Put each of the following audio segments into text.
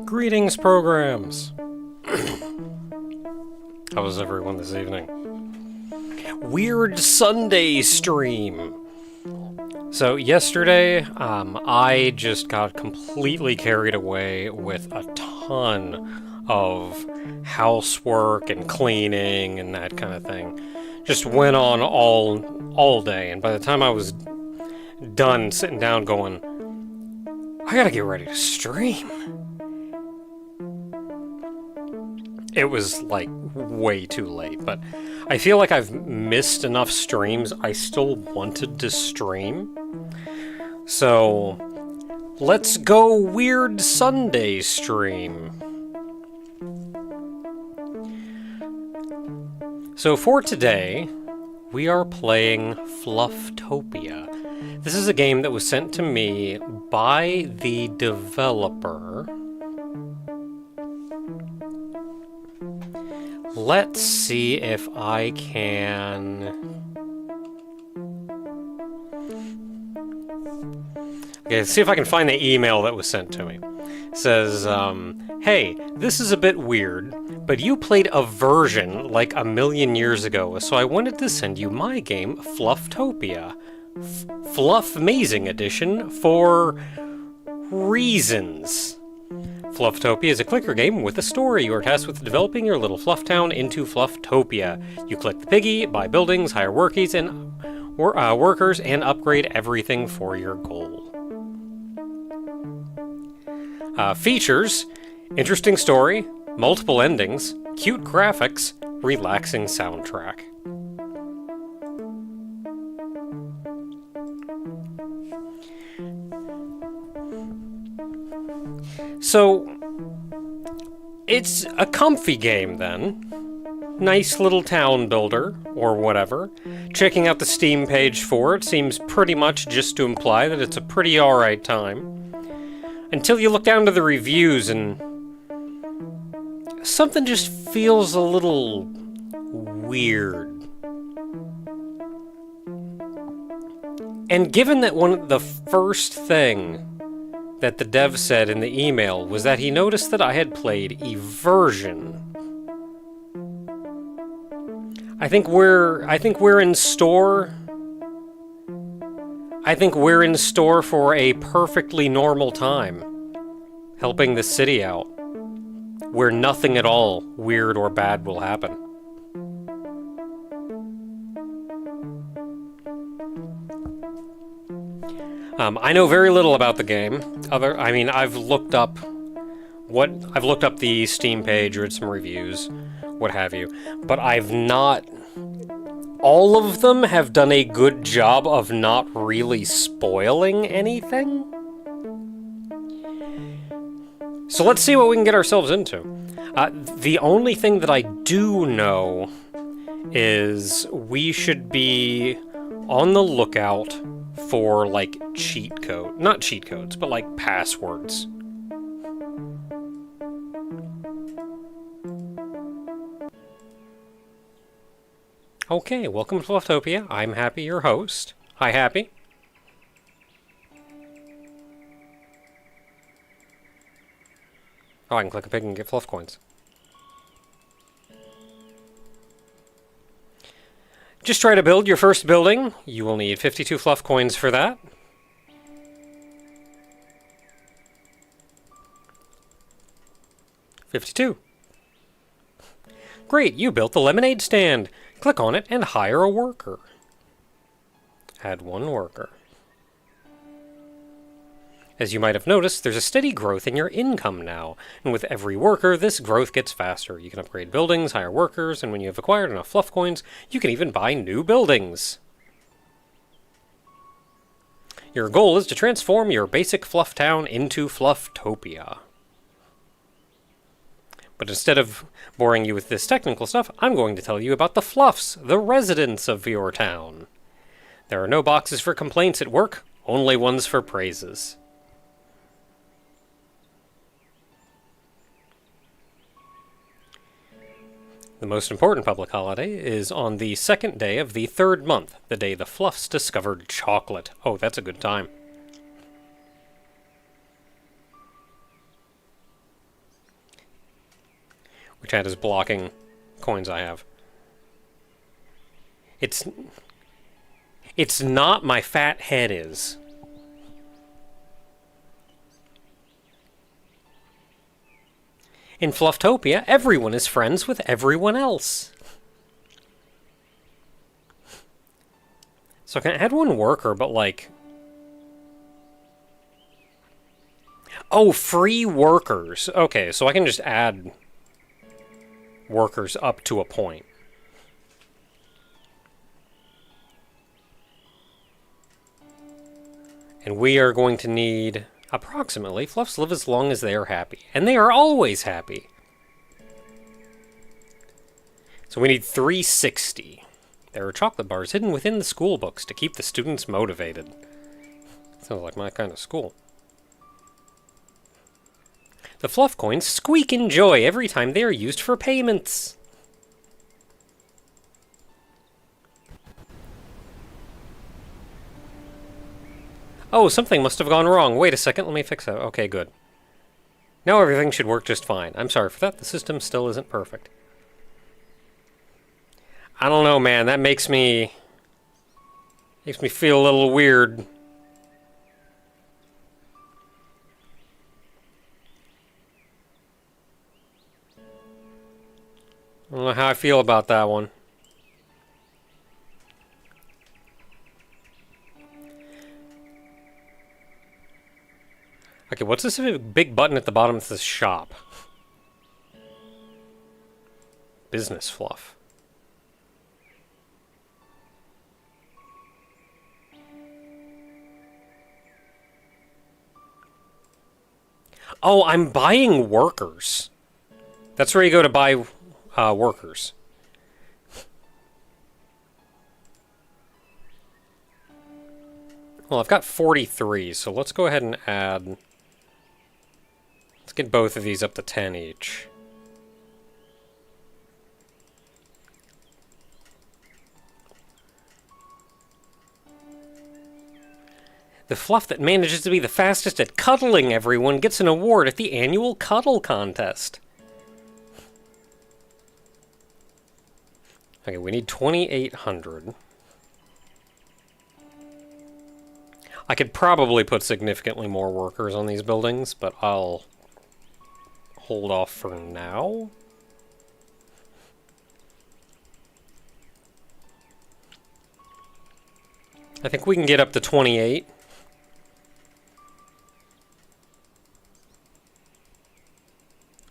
Greetings, programs! How was everyone this evening? Weird Sunday stream! So yesterday, I just got completely carried away with a ton of housework and cleaning and that kind of thing. Just went on all day, and by the time I was done sitting down going, I gotta get ready to stream. It was like way too late, but I feel like I've missed enough streams. I still wanted to stream. So let's go Weird Sunday stream. So for today, we are playing Flufftopia. This is a game that was sent to me by the developer. Let's see if I can... Okay, let's see if I can find the email that was sent to me. It says, hey, this is a bit weird, but you played a version like a million years ago, so I wanted to send you my game, Flufftopia. Fluff-mazing edition for reasons. Flufftopia is a clicker game with a story. You are tasked with developing your little fluff town into Flufftopia. You collect the piggy, buy buildings, hire workers, and upgrade everything for your goal. Features: interesting story, multiple endings, cute graphics, relaxing soundtrack. So, it's a comfy game then. Nice little town builder, or whatever. Checking out the Steam page for it seems pretty much just to imply that it's a pretty alright time. Until you look down to the reviews and... something just feels a little... weird. And given that the first thing that the dev said in the email was that he noticed that I had played Eversion. I think we're in store. I think we're in store for a perfectly normal time, helping the city out, where nothing at all weird or bad will happen. I know very little about the game. I've looked up the Steam page, read some reviews, what have you, but I've not... all of them have done a good job of not really spoiling anything. So let's see what we can get ourselves into. The only thing that I do know is we should be on the lookout for, like, not cheat codes, but, like, passwords. Okay, welcome to Flufftopia. I'm Happy, your host. Hi, Happy. Oh, I can click a pig and get fluff coins. Just try to build your first building. You will need 52 fluff coins for that. $52. Great, you built the lemonade stand. Click on it and hire a worker. Add one worker. As you might have noticed, there's a steady growth in your income now, and with every worker, this growth gets faster. You can upgrade buildings, hire workers, and when you have acquired enough fluff coins, you can even buy new buildings. Your goal is to transform your basic fluff town into Flufftopia. But instead of boring you with this technical stuff, I'm going to tell you about the fluffs, the residents of your town. There are no boxes for complaints at work, only ones for praises. The most important public holiday is on the second day of the third month, the day the Fluffs discovered chocolate. Oh, that's a good time. Which that is blocking coins I have. It's not, my fat head is. In Flufftopia, everyone is friends with everyone else. So I can add one worker, but like... Oh, free workers. Okay, so I can just add workers up to a point. And we are going to need, approximately, fluffs live as long as they are happy. And they are always happy. So we need 360. There are chocolate bars hidden within the school books to keep the students motivated. Sounds like my kind of school. The fluff coins squeak in joy every time they are used for payments. Oh, something must have gone wrong. Wait a second, let me fix that. Okay, good. Now everything should work just fine. I'm sorry for that, the system still isn't perfect. I don't know, man, that makes me feel a little weird. I don't know how I feel about that one. Okay, what's this big button at the bottom of this shop? Business fluff. Oh, I'm buying workers. That's where you go to buy workers. Well, I've got 43, so let's go ahead and add... Let's get both of these up to 10 each. The fluff that manages to be the fastest at cuddling everyone gets an award at the annual cuddle contest. Okay, we need 2,800. I could probably put significantly more workers on these buildings, but I'll hold off for now. I think we can get up to 28.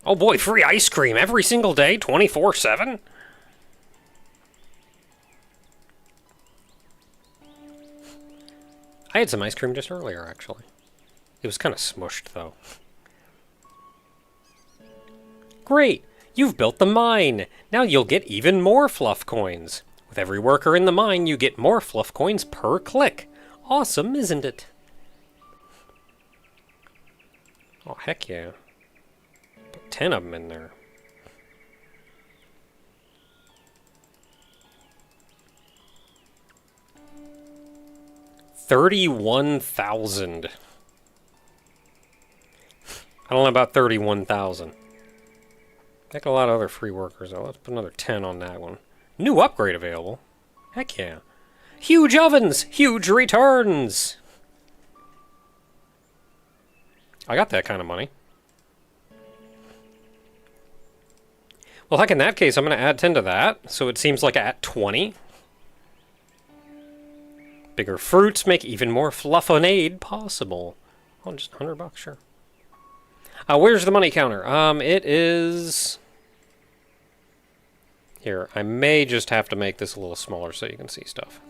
Oh boy, free ice cream every single day, 24/7? I had some ice cream just earlier, actually. It was kind of smushed, though. Great! You've built the mine! Now you'll get even more fluff coins. With every worker in the mine, you get more fluff coins per click. Awesome, isn't it? Oh, heck yeah. Put 10 of them in there. $31,000. I don't know about 31,000. Got a lot of other free workers, though. Let's put another 10 on that one. New upgrade available. Heck yeah. Huge ovens! Huge returns! I got that kind of money. Well, heck, in that case, I'm going to add 10 to that, so it seems like at 20. Bigger fruits make even more fluffonade possible. Oh, just $100, sure. Where's the money counter? It is... Here, I may just have to make this a little smaller so you can see stuff.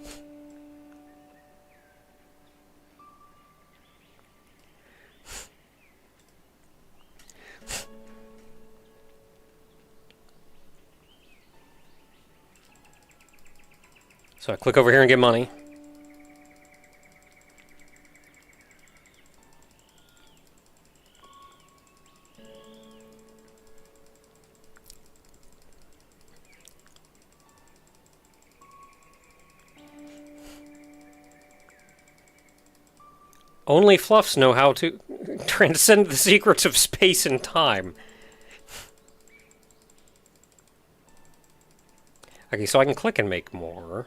So I click over here and get money. Only fluffs know how to transcend the secrets of space and time. Okay, so I can click and make more.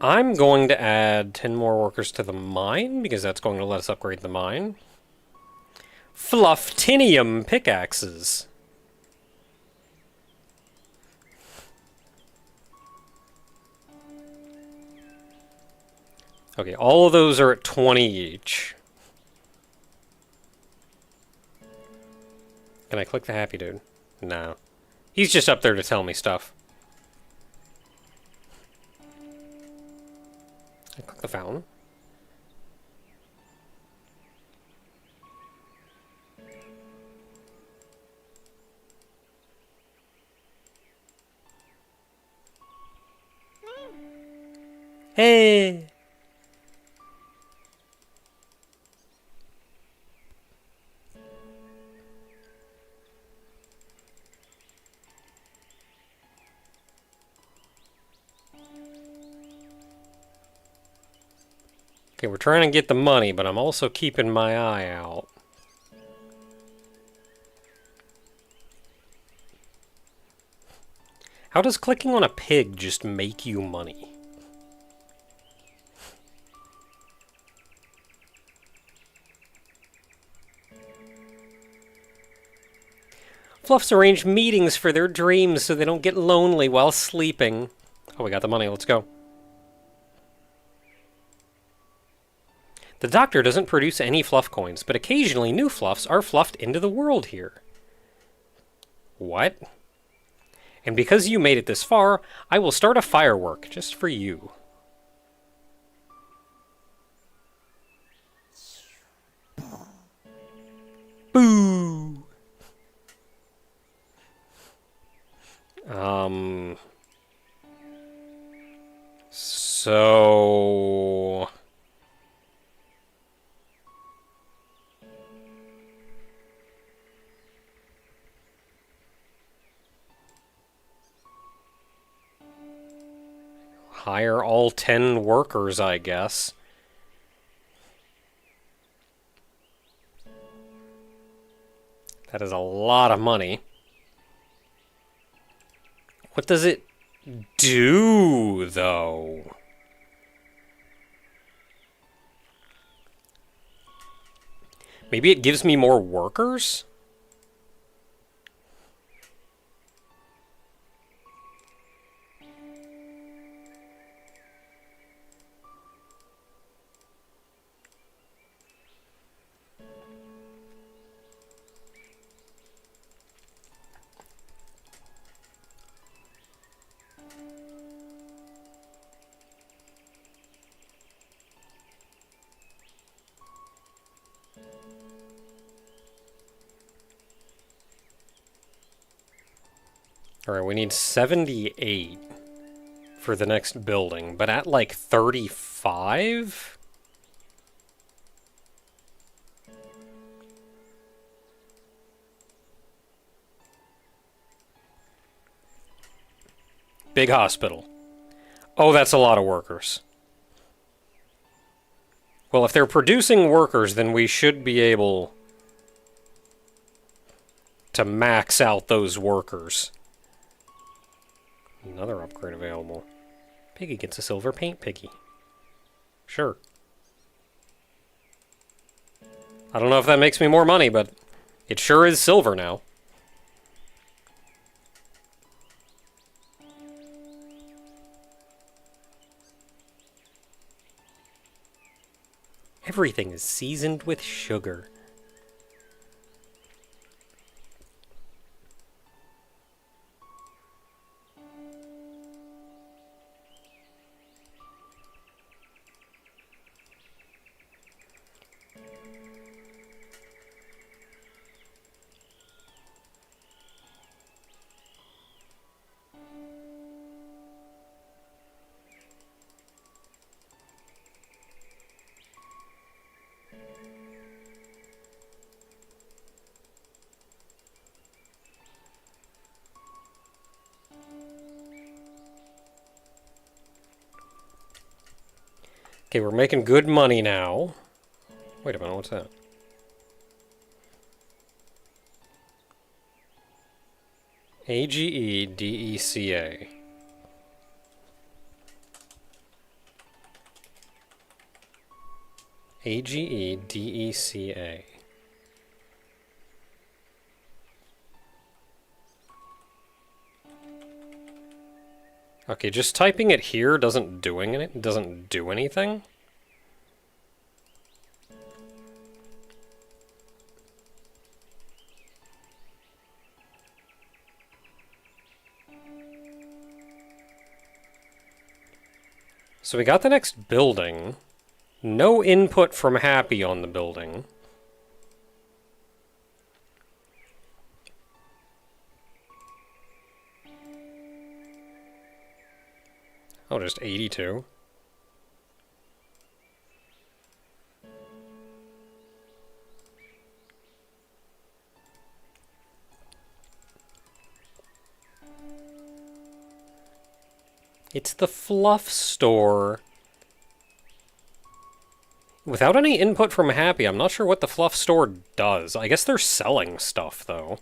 I'm going to add 10 more workers to the mine, because that's going to let us upgrade the mine. Flufftinium pickaxes. Okay, all of those are at 20 each. Can I click the happy dude? No. He's just up there to tell me stuff. I click the fountain. Hey! Okay, we're trying to get the money, but I'm also keeping my eye out. How does clicking on a pig just make you money? Fluffs arrange meetings for their dreams so they don't get lonely while sleeping. Oh, we got the money. Let's go. The doctor doesn't produce any fluff coins, but occasionally new fluffs are fluffed into the world here. What? And because you made it this far, I will start a firework just for you. Boo! So... hire all 10 workers, I guess. That is a lot of money. What does it do, though? Maybe it gives me more workers? Alright, we need 78 for the next building, but at like 35? Big hospital. Oh, that's a lot of workers. Well, if they're producing workers, then we should be able to max out those workers. Another upgrade available. Piggy gets a silver paint piggy. Sure. I don't know if that makes me more money, but it sure is silver now. Everything is seasoned with sugar. Okay, we're making good money now. Wait a minute, what's that? AGEDECA. Agedeca. Okay, just typing it here doesn't do anything. So we got the next building. No input from Happy on the building. Oh, just 82. It's the Fluff store. Without any input from Happy, I'm not sure what the Fluff store does. I guess they're selling stuff, though.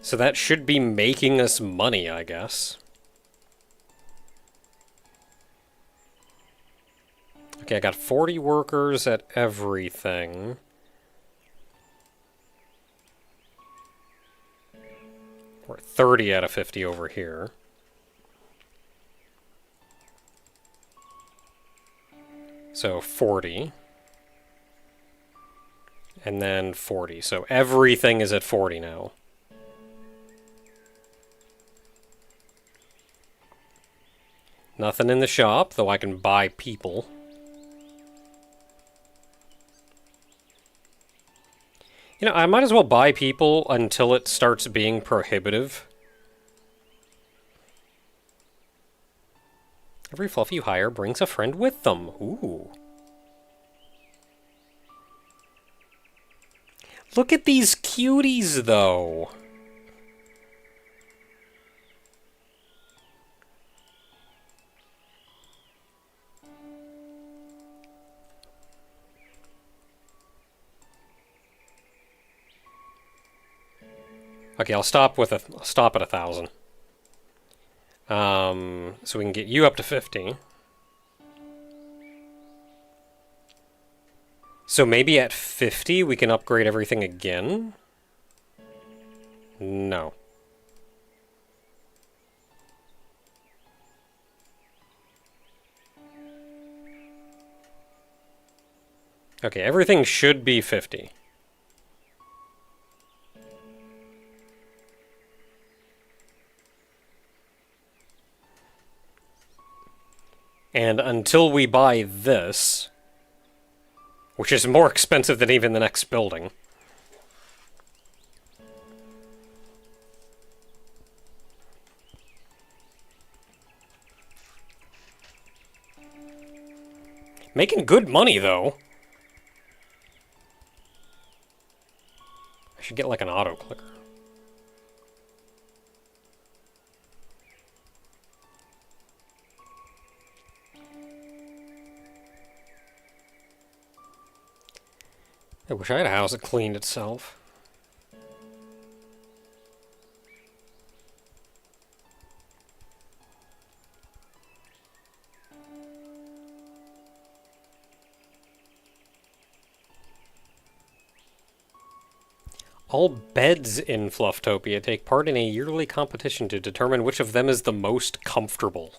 So that should be making us money, I guess. Okay, I got 40 workers at everything. We're at 30 out of 50 over here. So 40. And then 40. So everything is at 40 now. Nothing in the shop, though I can buy people. You know, I might as well buy people until it starts being prohibitive. Every fluff you hire brings a friend with them. Ooh. Look at these cuties, though. Okay, I'll stop at 1,000. So we can get you up to 50. So maybe at 50 we can upgrade everything again? No. Okay, everything should be 50. And until we buy this, which is more expensive than even the next building. Making good money, though. I should get like an auto-clicker. I wish I had a house that cleaned itself. All beds in Flufftopia take part in a yearly competition to determine which of them is the most comfortable.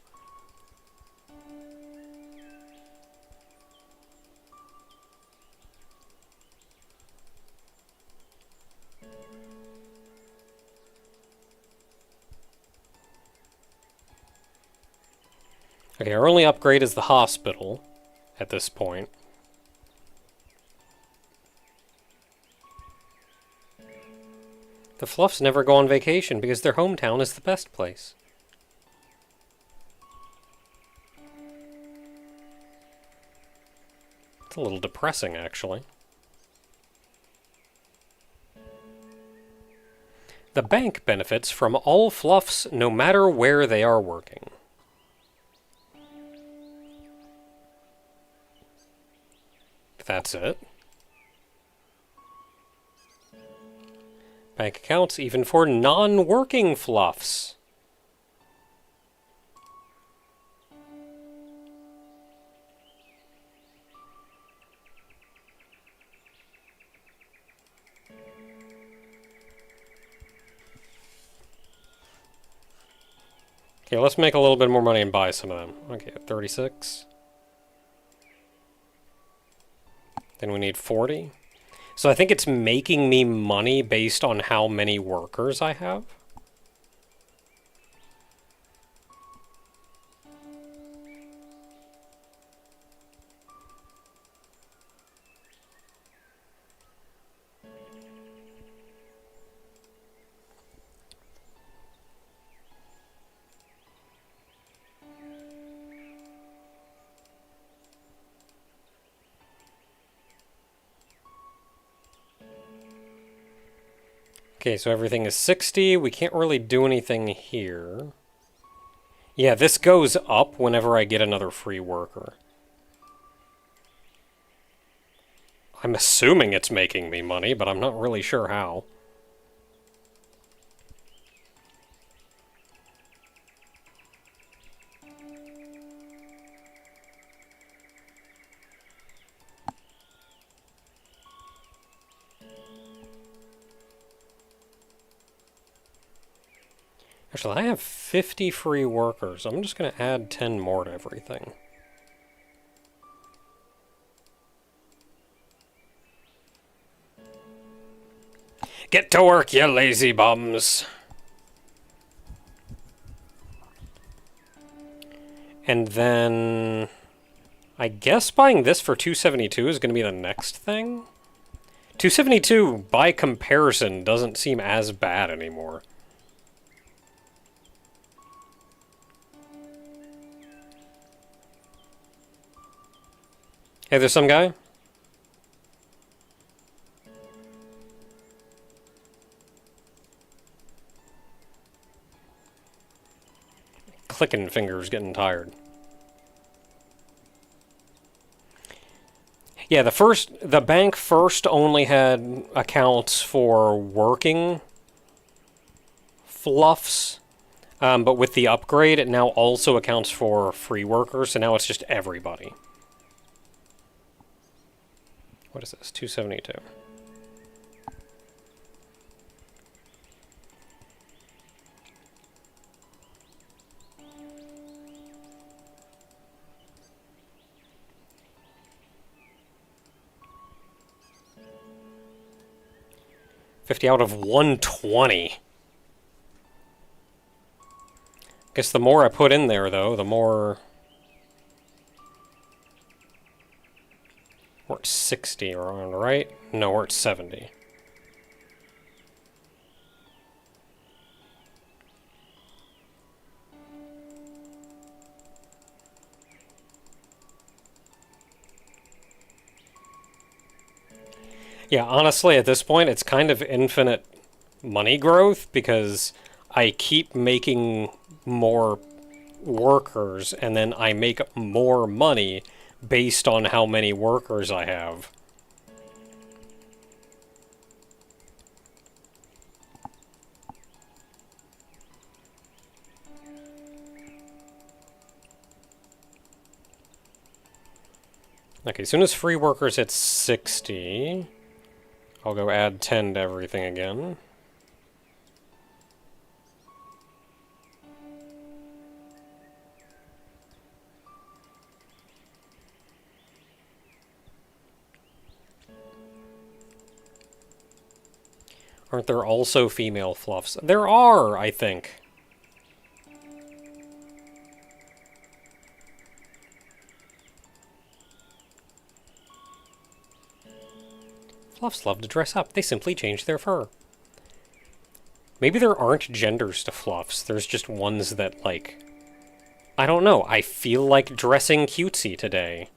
Okay, our only upgrade is the hospital at this point. The Fluffs never go on vacation because their hometown is the best place. It's a little depressing, actually. The bank benefits from all Fluffs no matter where they are working. That's it. Bank accounts, even for non-working fluffs. Okay, let's make a little bit more money and buy some of them. Okay, 36. Then we need 40. So I think it's making me money based on how many workers I have. Okay, so everything is 60. We can't really do anything here. Yeah, this goes up whenever I get another free worker. I'm assuming it's making me money, but I'm not really sure how. Actually, I have 50 free workers. I'm just going to add 10 more to everything. Get to work, you lazy bums! And then... I guess buying this for 272 is going to be the next thing? 272, by comparison, doesn't seem as bad anymore. Hey, there's some guy? Clicking fingers getting tired. Yeah, the bank first only had accounts for working fluffs, but with the upgrade, it now also accounts for free workers, so now it's just everybody. What is this? 272. $50 out of 120. Guess the more I put in there, though, the more... We're at 60 around, right? No, we're at 70. Yeah, honestly, at this point, it's kind of infinite money growth, because I keep making more workers, and then I make more money based on how many workers I have. Okay, as soon as free workers hit 60, I'll go add 10 to everything again. Aren't there also female fluffs? There are, I think. Fluffs love to dress up. They simply change their fur. Maybe there aren't genders to fluffs. There's just ones that, like... I don't know. I feel like dressing cutesy today.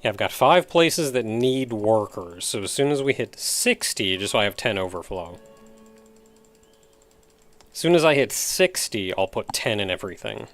Yeah, I've got 5 places that need workers, so as soon as we hit 60, just so I have 10 overflow. As soon as I hit 60, I'll put 10 in everything.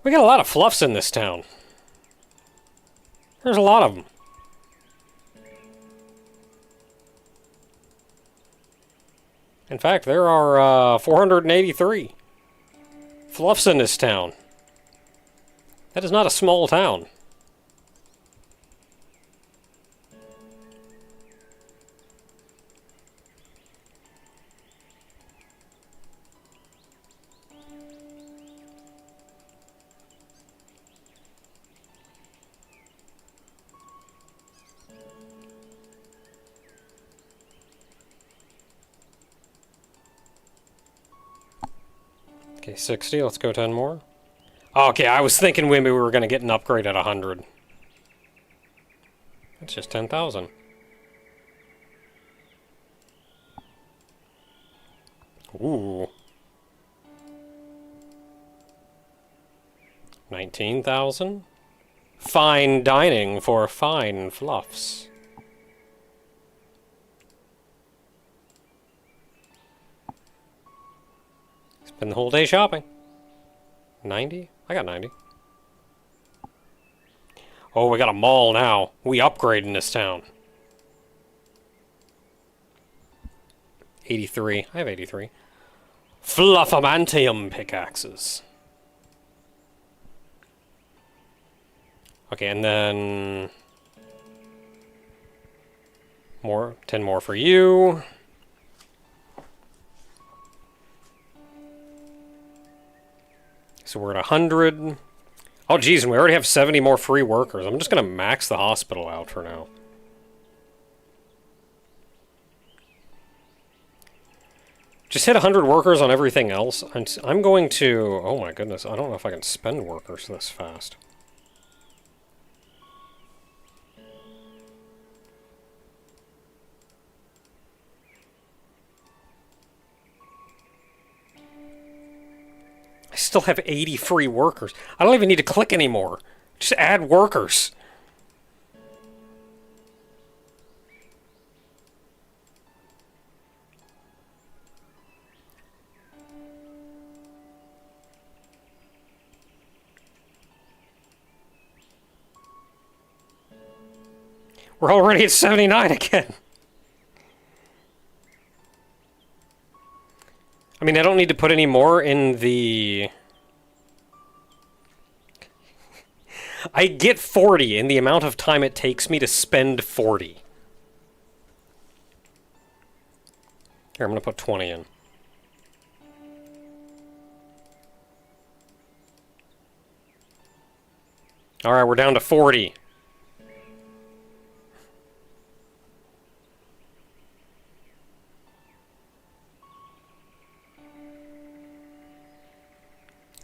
We got a lot of fluffs in this town. There's a lot of them. In fact, there are 483 fluffs in this town. That is not a small town. Okay, 60. Let's go 10 more. Okay, I was thinking maybe we were going to get an upgrade at 100. That's just 10,000. Ooh. 19,000? Fine dining for fine fluffs. Spend the whole day shopping. 90? I got 90. Oh, we got a mall now. We upgrade in this town. 83. I have 83. Fluffomantium pickaxes. Okay, and then... more. 10 more for you. So we're at 100. Oh, geez, and we already have 70 more free workers. I'm just going to max the hospital out for now. Just hit 100 workers on everything else. I'm going to... oh my goodness, I don't know if I can spend workers this fast. I still have 80 free workers. I don't even need to click anymore. Just add workers. We're already at 79 again. I mean, I don't need to put any more in the... I get 40 in the amount of time it takes me to spend 40. Here, I'm going to put 20 in. Alright, we're down to 40.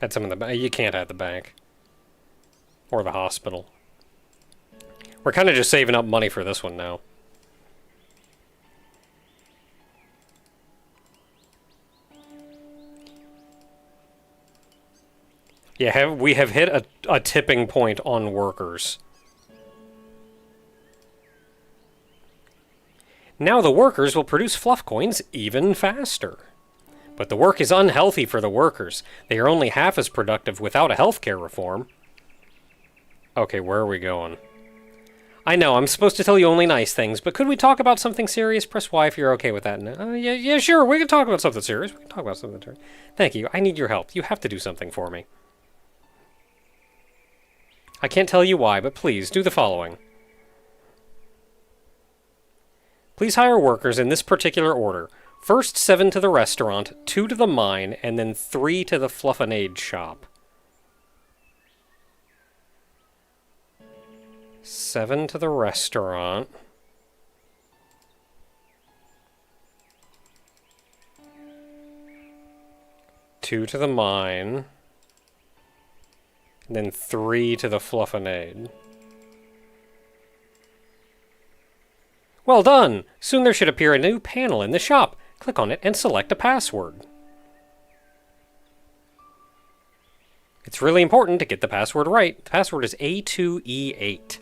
Add some in the bank. You can't add the bank. Or the hospital. We're kind of just saving up money for this one now. Yeah, we have hit a tipping point on workers. Now the workers will produce fluff coins even faster. But the work is unhealthy for the workers. They are only half as productive without a healthcare reform. Okay, where are we going? I know, I'm supposed to tell you only nice things, but could we talk about something serious? Press Y if you're okay with that. Yeah, sure, we can talk about something serious. We can talk about something serious. Thank you, I need your help. You have to do something for me. I can't tell you why, but please, do the following. Please hire workers in this particular order. First 7 to the restaurant, 2 to the mine, and then 3 to the Fluffinade shop. 7 to the restaurant. Two to the mine. And then 3 to the Fluffinade. Well done! Soon there should appear a new panel in the shop. Click on it and select a password. It's really important to get the password right. The password is A2E8.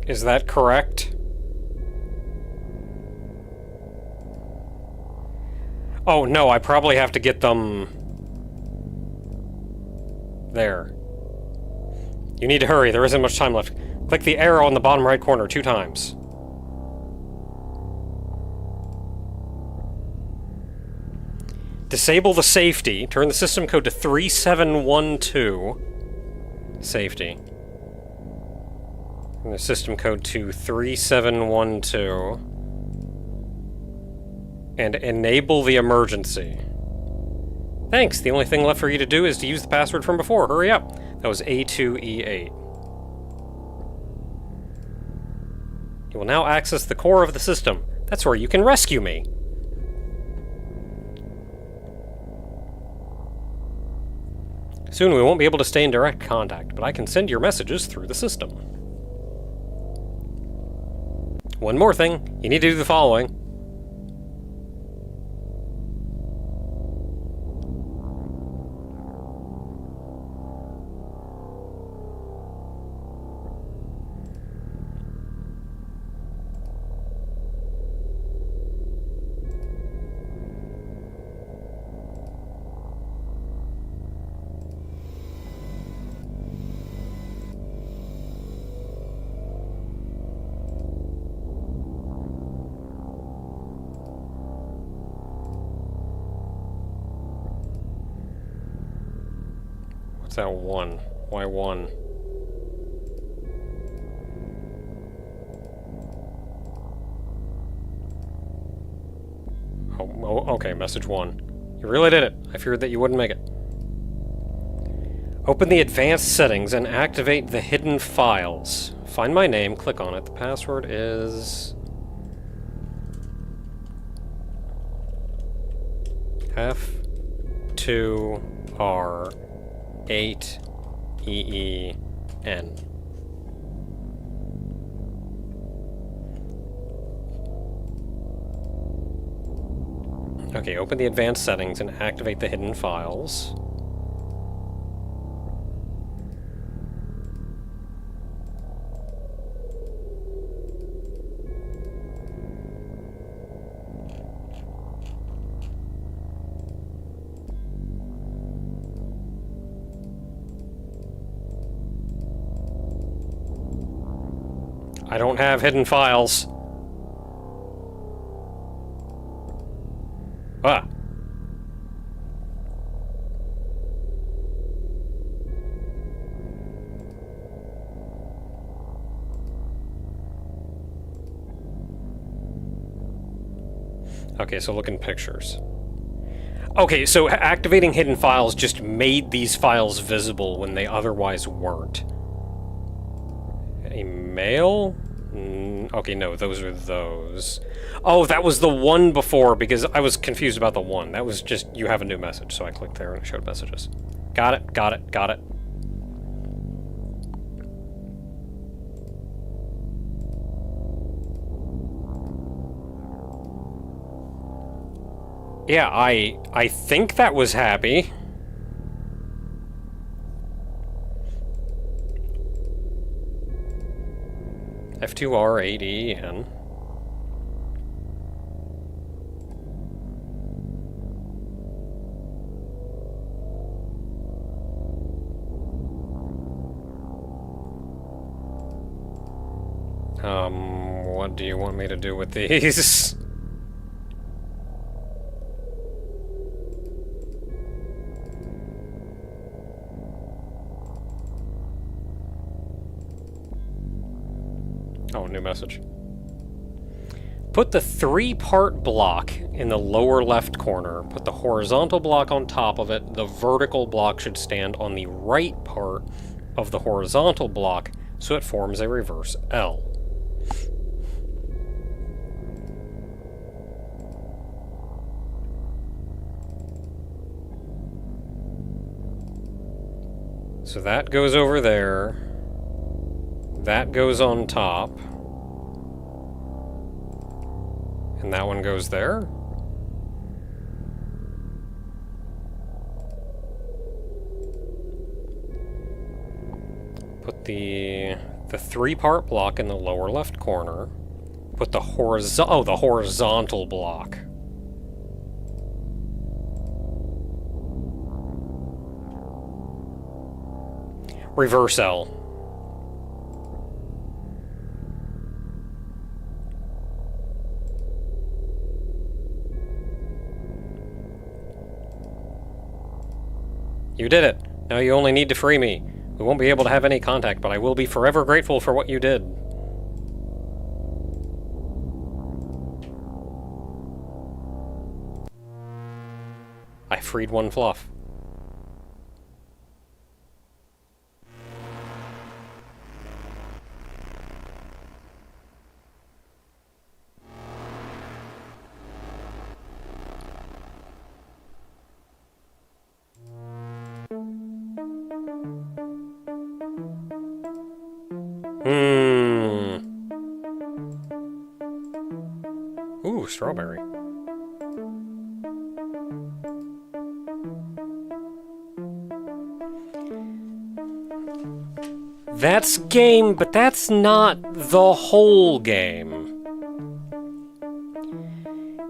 Is that correct? Oh no, I probably have to get them... there. You need to hurry, there isn't much time left. Click the arrow in the bottom right corner 2 times. Disable the safety. Turn the system code to 3712. Safety. And the system code to 3712. And enable the emergency. Thanks, the only thing left for you to do is to use the password from before. Hurry up. That was A2E8. You will now access the core of the system. That's where you can rescue me. Soon we won't be able to stay in direct contact, but I can send your messages through the system. One more thing, you need to do the following. What's that 1? Why 1? Oh, okay, message 1. You really did it. I feared that you wouldn't make it. Open the advanced settings and activate the hidden files. Find my name, click on it. The password is... F2R8EEN. Okay, open the advanced settings and activate the hidden files. I don't have hidden files. Ah. Okay, so look in pictures. Okay, so activating hidden files just made these files visible when they otherwise weren't. A mail? Okay, no, those are those. Oh, that was the one before, because I was confused about the one. That was just, you have a new message, so I clicked there and it showed messages. Got it, got it, got it. Yeah, I think that was happy. F2R8EN. What do you want me to do with these? Oh, new message. Put the 3-part block in the lower left corner. Put the horizontal block on top of it. The vertical block should stand on the right part of the horizontal block, so it forms a reverse L. So that goes over there. That goes on top. And that one goes there. Put the 3-part block in the lower left corner. Put the horizontal block. Reverse L. You did it. Now you only need to free me. We won't be able to have any contact, but I will be forever grateful for what you did. I freed one fluff. Ooh, strawberry. That's game, but that's not the whole game.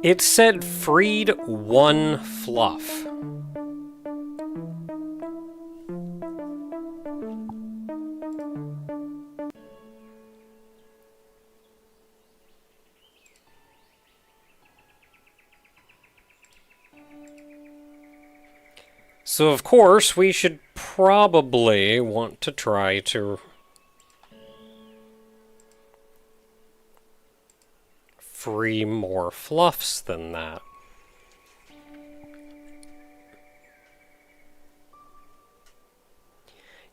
It said freed one fluff. So, of course, we should probably want to try to free more fluffs than that.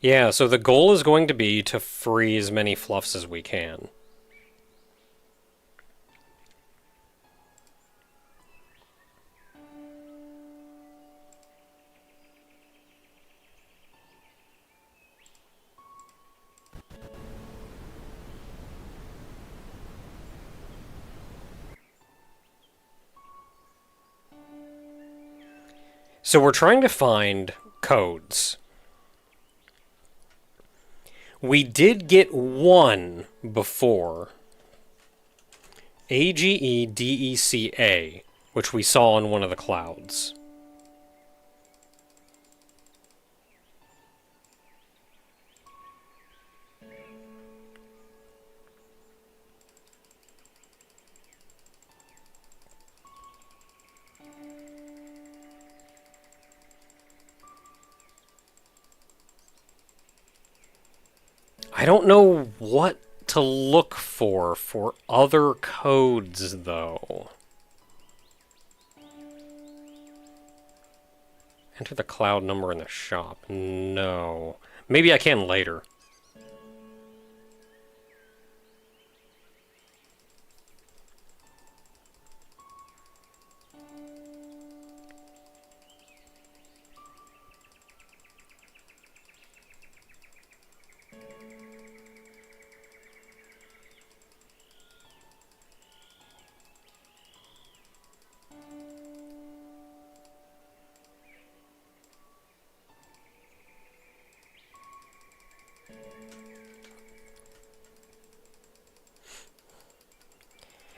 Yeah, so the goal is going to be to free as many fluffs as we can. So we're trying to find codes. We did get one before. AGEDECA, which we saw on one of the clouds. I don't know what to look for other codes, though. Enter the cloud number in the shop. No. Maybe I can later.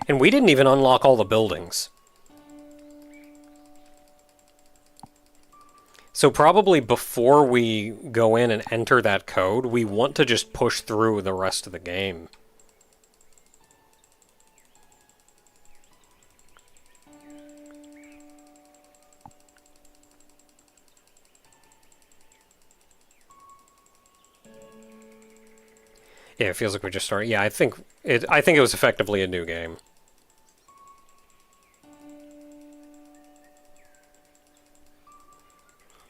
And we didn't even unlock all the buildings. So probably before we go in and enter that code, we want to just push through the rest of the game. Yeah, it feels like we just started. Yeah, I think it was effectively a new game.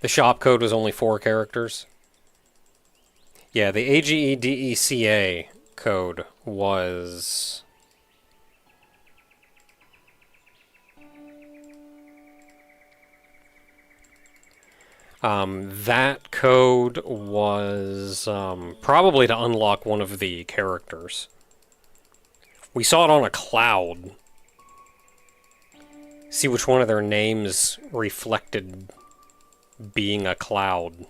The shop code was only 4 characters. Yeah, the AGEDECA code was... that code was probably to unlock one of the characters. We saw it on a cloud. See which one of their names reflected being a cloud.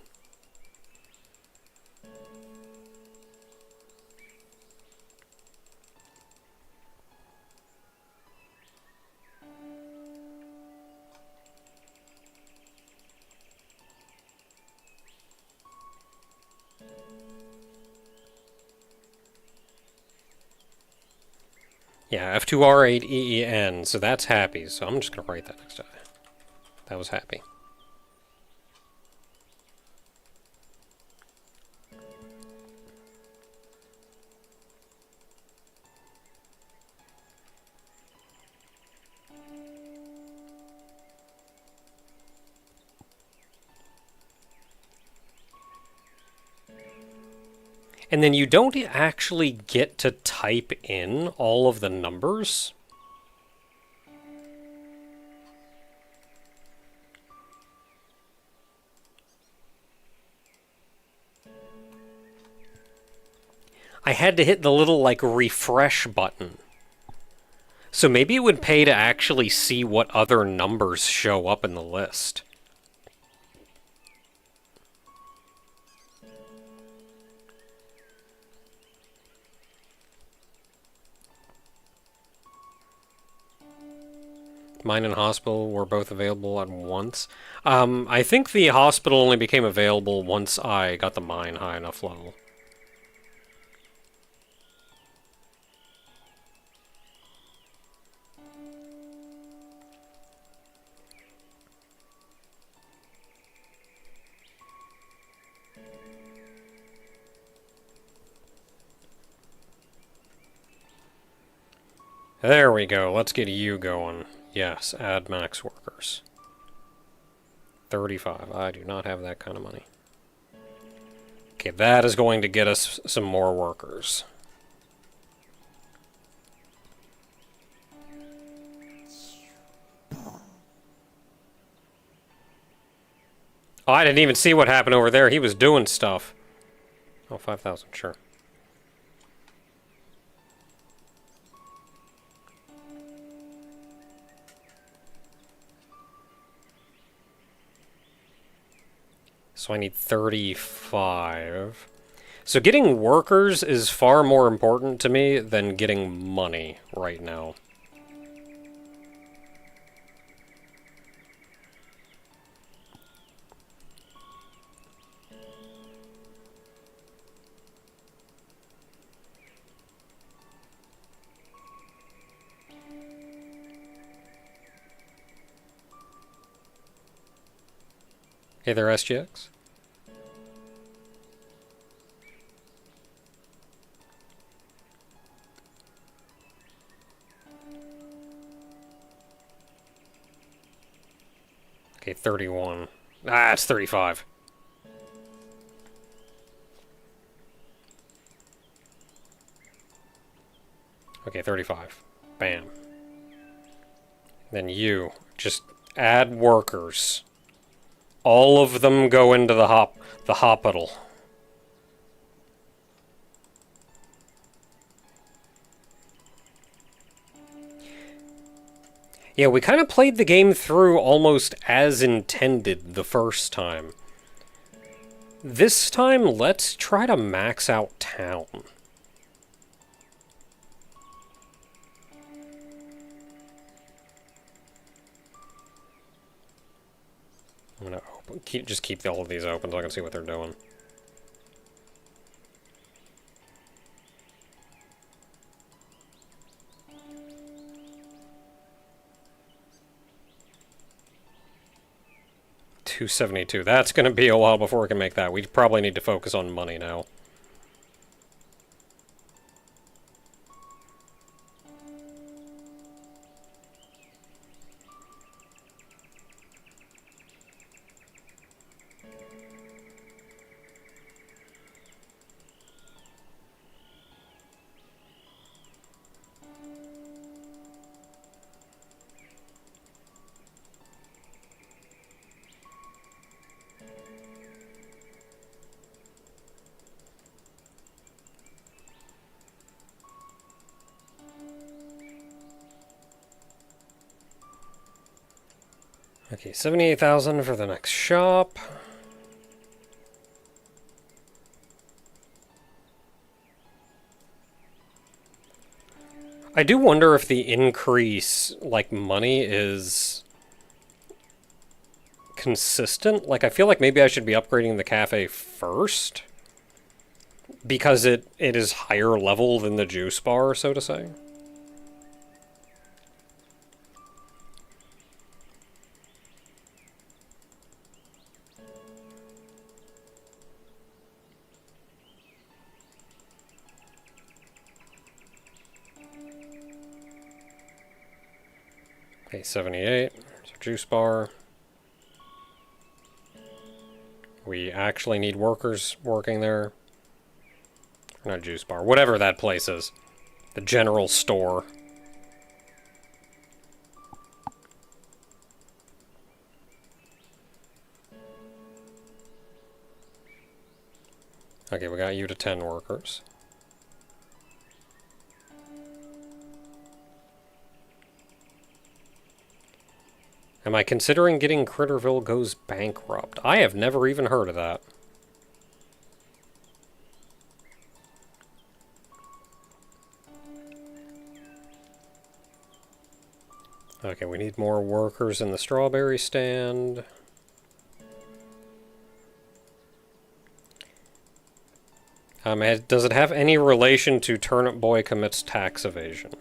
Yeah, F2R8EEN, so that's happy, so I'm just going to write that next time. That was happy. And then you don't actually get to type in all of the numbers. I had to hit the little, like, refresh button. So maybe it would pay to actually see what other numbers show up in the list. Mine and hospital were both available at once. I think the hospital only became available once I got the mine high enough level. There we go. Let's get you going. Yes, add max workers. 35. I do not have that kind of money. Okay, that is going to get us some more workers. Oh, I didn't even see what happened over there. He was doing stuff. Oh, 5,000, sure. So I need 35. So getting workers is far more important to me than getting money right now. Hey there, SGX. Okay, 31. Ah, it's 35. Okay, 35. Bam. Then you. Just add workers. All of them go into the hospital. Yeah, we kind of played the game through almost as intended the first time. This time, let's try to max out town. I'm gonna just keep all of these open so I can see what they're doing. $272. That's going to be a while before we can make that. We probably need to focus on money now. Okay, 78,000 for the next shop. I do wonder if the increase, like, money is consistent. Like, I feel like maybe I should be upgrading the cafe first, because it is higher level than the juice bar, so to say. Okay, 78. So juice bar. We actually need workers working there. Not juice bar. Whatever that place is. The general store. Okay, we got you to 10 workers. Am I considering getting Critterville Goes Bankrupt? I have never even heard of that. Okay, we need more workers in the strawberry stand. Does it have any relation to Turnip Boy Commits Tax Evasion?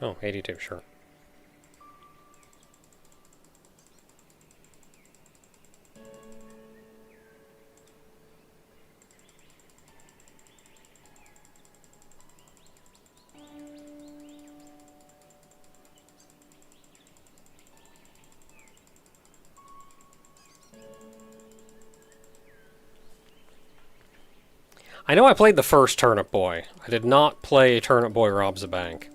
Oh, 82, sure. I know I played the first Turnip Boy. I did not play Turnip Boy Robs a Bank.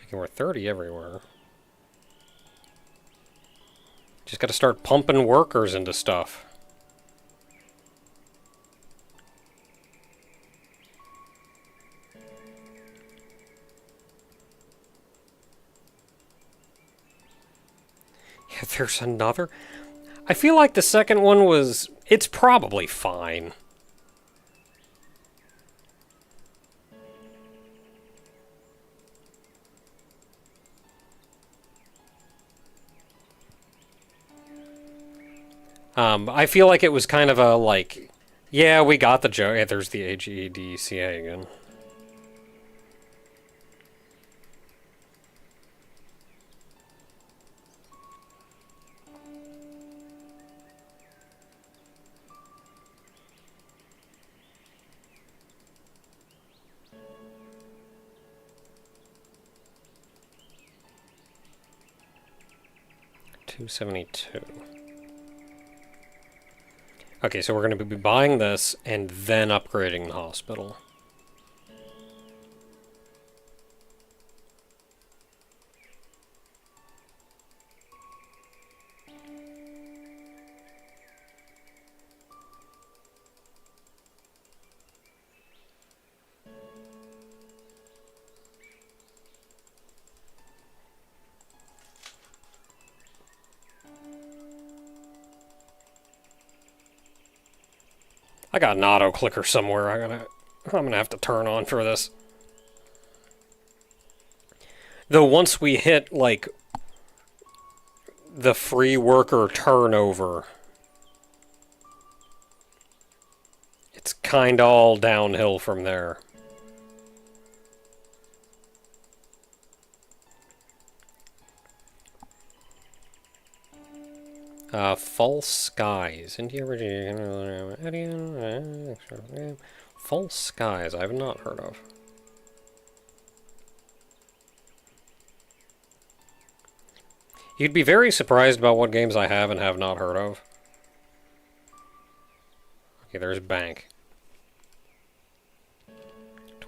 Okay, we're 30 everywhere. Just gotta start pumping workers into stuff. Yeah, there's another. I feel like the second one was... It's probably fine. I feel like it was kind of a, like... Yeah, we got the joke. Yeah, there's the AGEDCA again. $272. Okay, so we're going to be buying this and then upgrading the hospital. I got an auto clicker somewhere. I'm gonna have to turn on for this. Though once we hit like the free worker turnover, it's kinda all downhill from there. False Skies. False Skies, I have not heard of. You'd be very surprised about what games I have and have not heard of. Okay, there's Bank.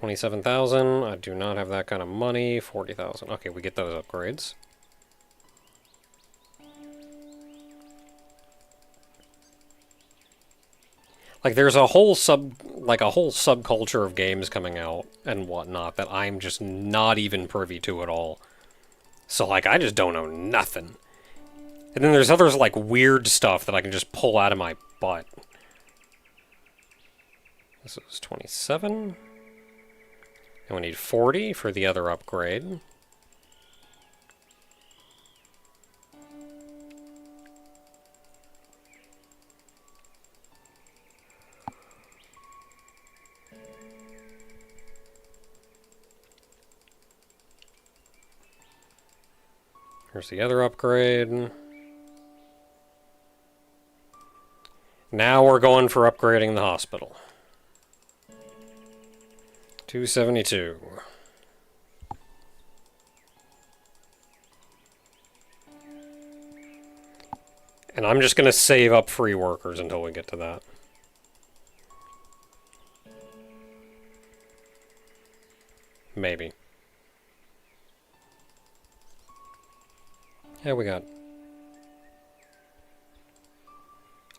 27,000. I do not have that kind of money. 40,000. Okay, we get those upgrades. Like, there's a whole subculture of games coming out and whatnot that I'm just not even privy to at all. So, like, I just don't know nothing. And then there's others, like, weird stuff that I can just pull out of my butt. This is 27. And we need 40 for the other upgrade. Here's the other upgrade. Now we're going for upgrading the hospital. 272. And I'm just going to save up free workers until we get to that. Maybe. Yeah, we got...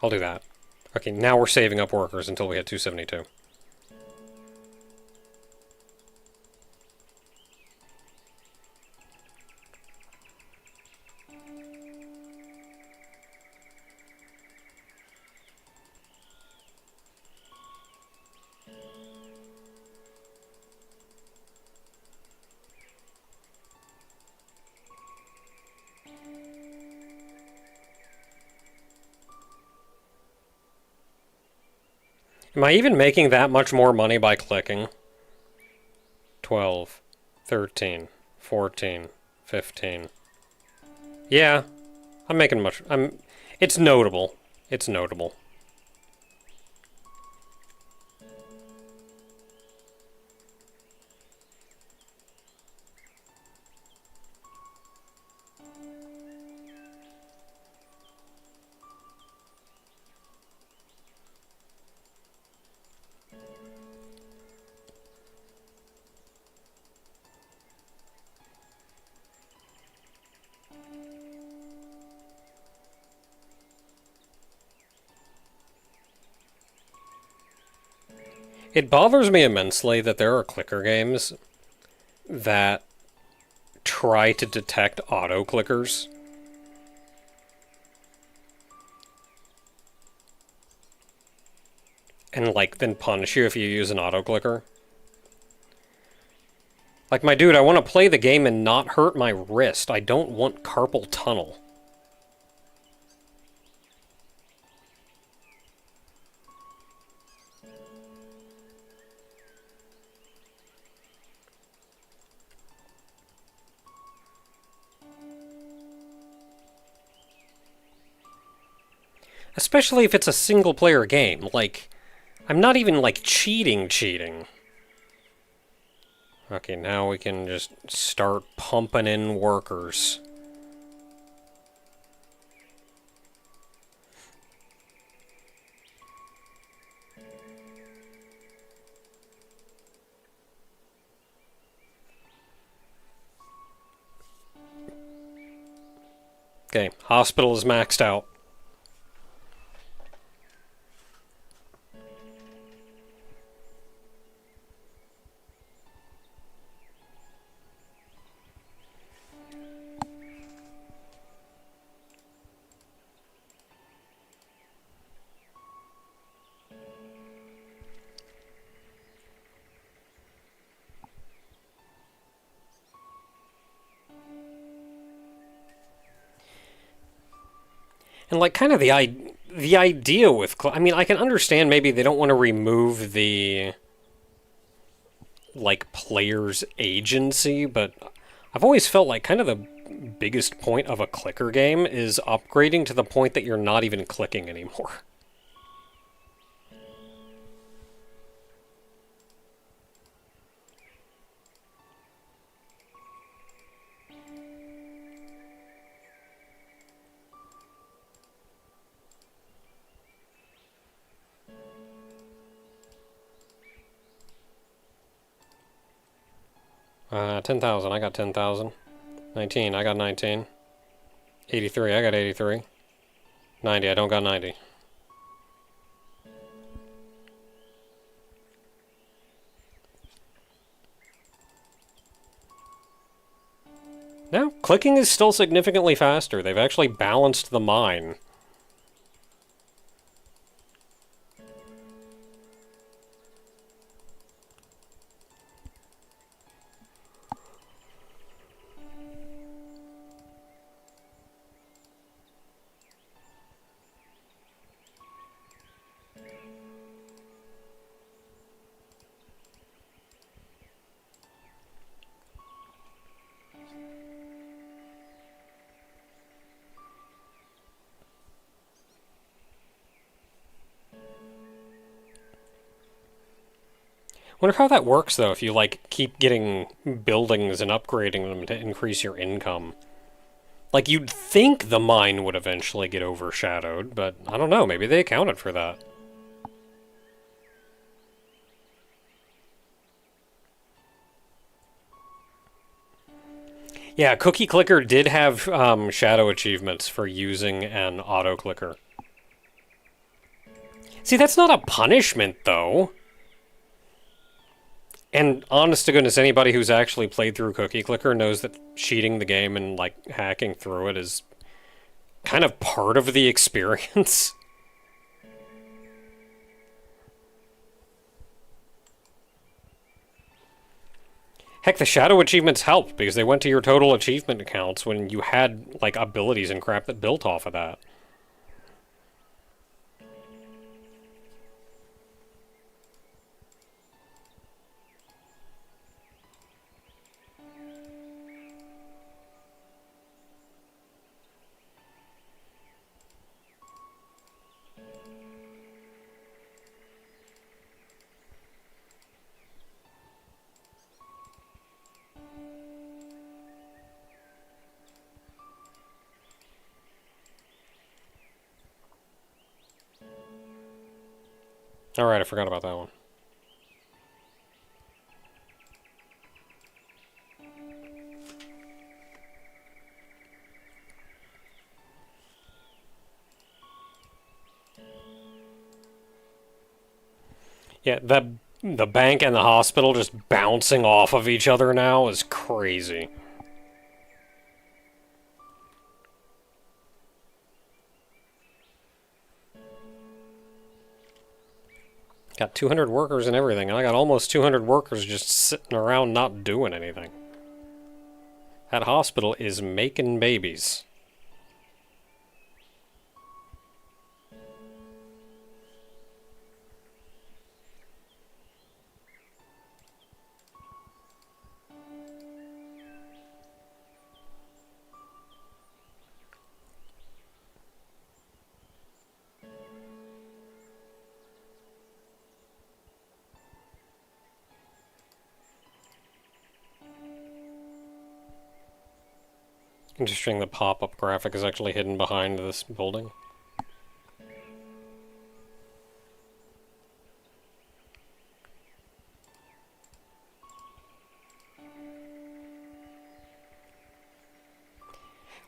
I'll do that. Okay, now we're saving up workers until we hit 272. Am I even making that much more money by clicking? 12, 13, 14, 15. Yeah, I'm making much... It's notable. It's notable. It bothers me immensely that there are clicker games that try to detect auto-clickers. And, like, then punish you if you use an auto-clicker. Like, my dude, I want to play the game and not hurt my wrist. I don't want carpal tunnel. Especially if it's a single-player game. Like, I'm not even, like, cheating. Okay, now we can just start pumping in workers. Okay, hospital is maxed out. And, like, kind of the idea with... I mean, I can understand maybe they don't want to remove the, like, player's agency, but I've always felt like kind of the biggest point of a clicker game is upgrading to the point that you're not even clicking anymore. 10,000, I got 10,000. 19, I got 19. 83, I got 83. 90, I don't got 90. No, clicking is still significantly faster. They've actually balanced the mine. Wonder how that works, though, if you, like, keep getting buildings and upgrading them to increase your income. Like, you'd think the mine would eventually get overshadowed, but I don't know, maybe they accounted for that. Yeah, Cookie Clicker did have shadow achievements for using an auto clicker. See, that's not a punishment, though. And honest to goodness, anybody who's actually played through Cookie Clicker knows that cheating the game and, like, hacking through it is kind of part of the experience. Heck, the shadow achievements helped because they went to your total achievement accounts when you had, like, abilities and crap that built off of that. Alright, I forgot about that one. Yeah, the bank and the hospital just bouncing off of each other now is crazy. Got 200 workers and everything, and I got almost 200 workers just sitting around not doing anything. That hospital is making babies. Interesting, the pop-up graphic is actually hidden behind this building.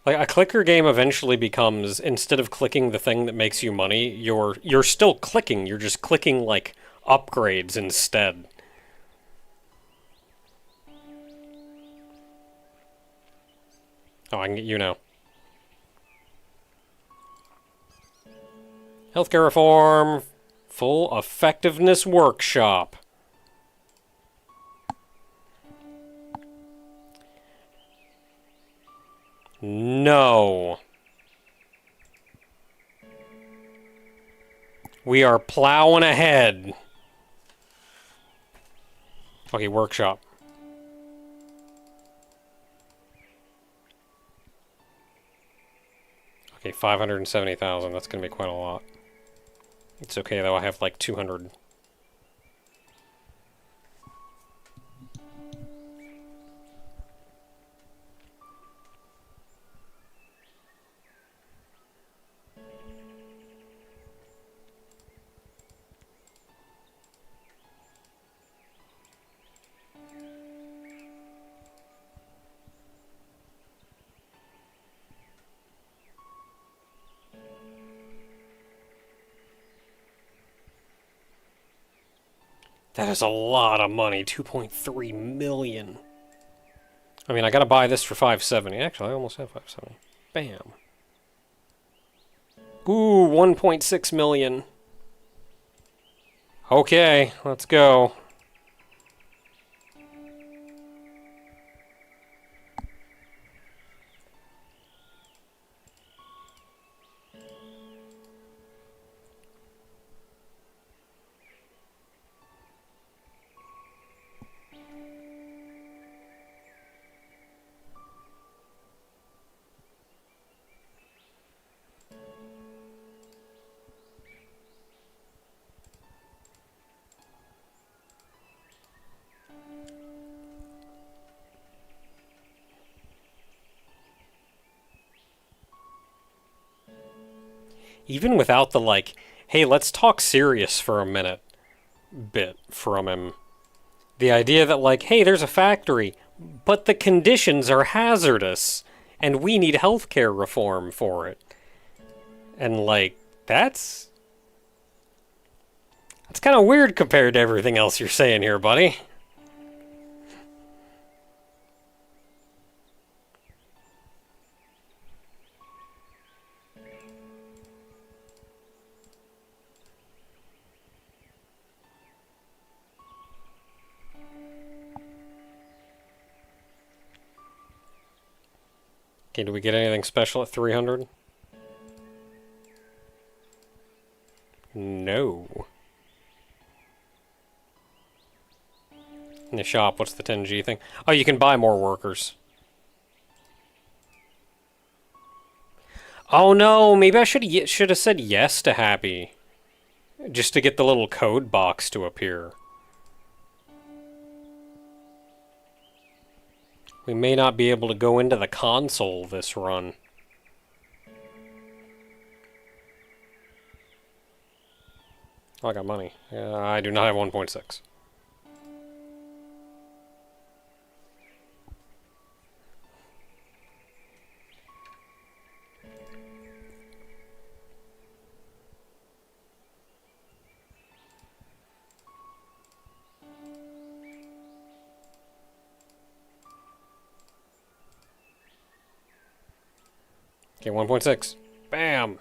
Like, a clicker game eventually becomes, instead of clicking the thing that makes you money, you're still clicking, you're just clicking, like, upgrades instead. Oh, I can get you now. Healthcare reform. Full effectiveness workshop. No. We are plowing ahead. Okay, workshop. Okay, 570,000. That's going to be quite a lot. It's okay, though. I have like 200. That is a lot of money, 2.3 million. I mean, I gotta buy this for 570. Actually, I almost have 570. Bam. Ooh, 1.6 million. Okay, let's go. Even without the, like, hey, let's talk serious for a minute bit from him. The idea that, like, hey, there's a factory, but the conditions are hazardous, and we need healthcare reform for it. And, like, that's kind of weird compared to everything else you're saying here, buddy. Okay, do we get anything special at 300? No. In the shop, what's the 10G thing? Oh, you can buy more workers. Oh no, maybe I should have said yes to Happy. Just to get the little code box to appear. We may not be able to go into the console this run. Oh, I got money. I do not have 1.6. Okay, 1.6. Bam!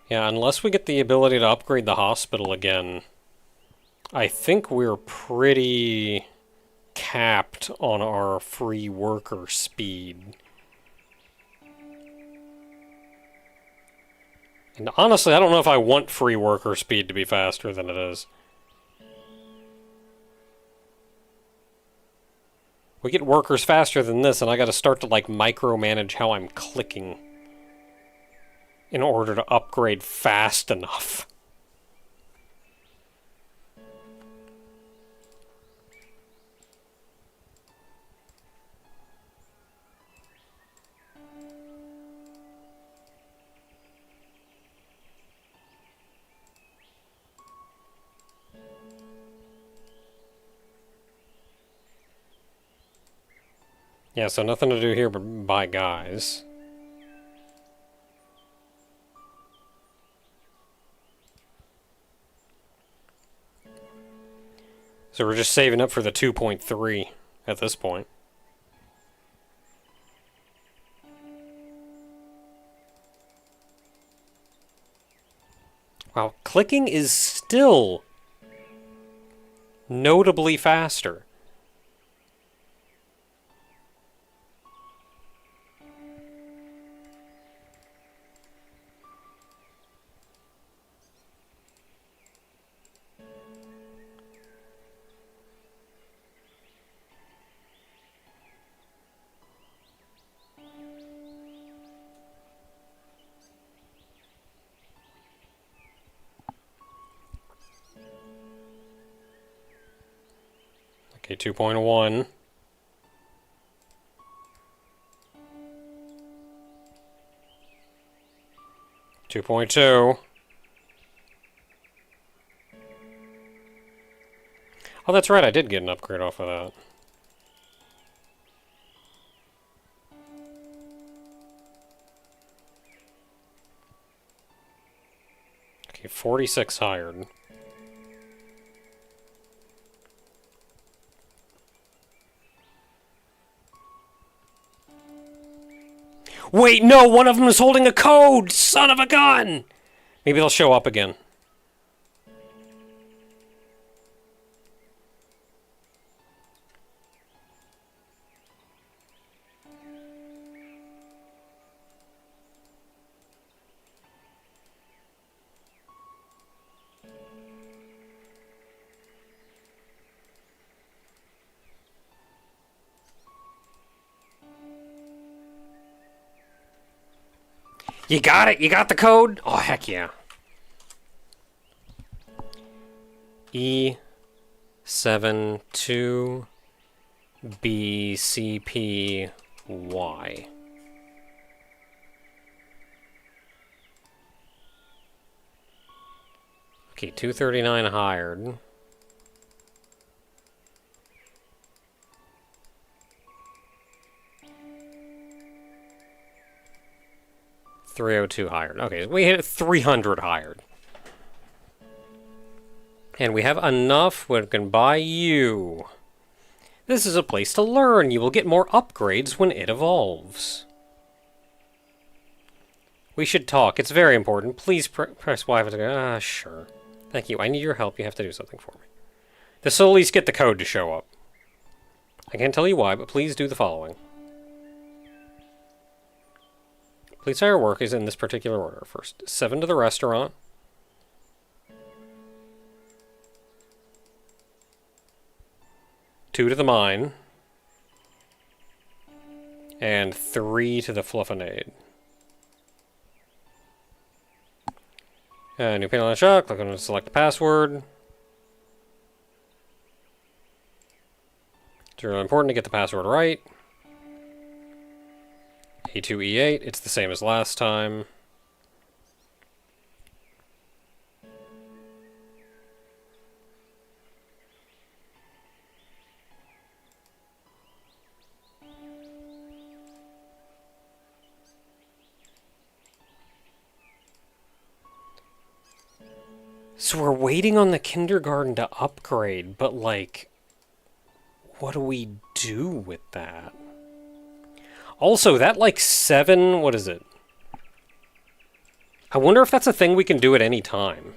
Yeah, unless we get the ability to upgrade the hospital again, I think we're pretty capped on our free worker speed. And honestly, I don't know if I want free worker speed to be faster than it is. We get workers faster than this, and I gotta start to, like, micromanage how I'm clicking in order to upgrade fast enough. Yeah, so nothing to do here but buy guys. So we're just saving up for the 2.3 at this point. Wow, clicking is still notably faster. Okay, 2.1. 2.2. Oh, that's right, I did get an upgrade off of that. Okay, 46 hired. Wait, no! One of them is holding a code! Son of a gun! Maybe they'll show up again. You got it? You got the code? Oh, heck yeah. E72BCPY. Okay, 239 hired. $302 hired. Okay, we hit 300 hired. And we have enough we can buy you. This is a place to learn. You will get more upgrades when it evolves. We should talk. It's very important. Please press Y. Sure. Thank you. I need your help. You have to do something for me. This will at least get the code to show up. I can't tell you why, but please do the following. Please hire work is in this particular order. First, 7 to the restaurant. Two to the mine. And 3 to the Fluffinade. New panel on the shop. Click on to select the password. It's really important to get the password right. A2E8, it's the same as last time. So we're waiting on the kindergarten to upgrade, but like, what do we do with that? Also, that like 7, what is it? I wonder if that's a thing we can do at any time.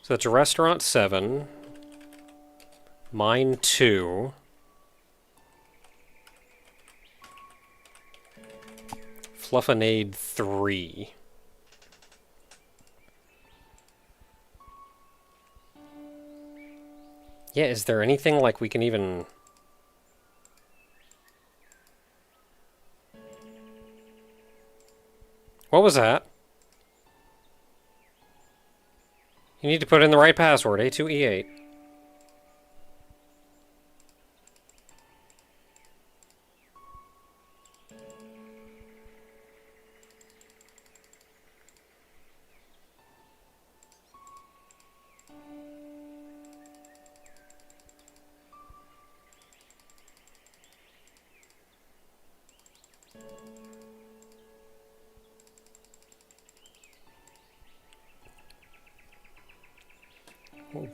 So that's restaurant 7, mine 2, Fluffinade 3. Yeah, is there anything like we can even... What was that? You need to put in the right password, A2E8.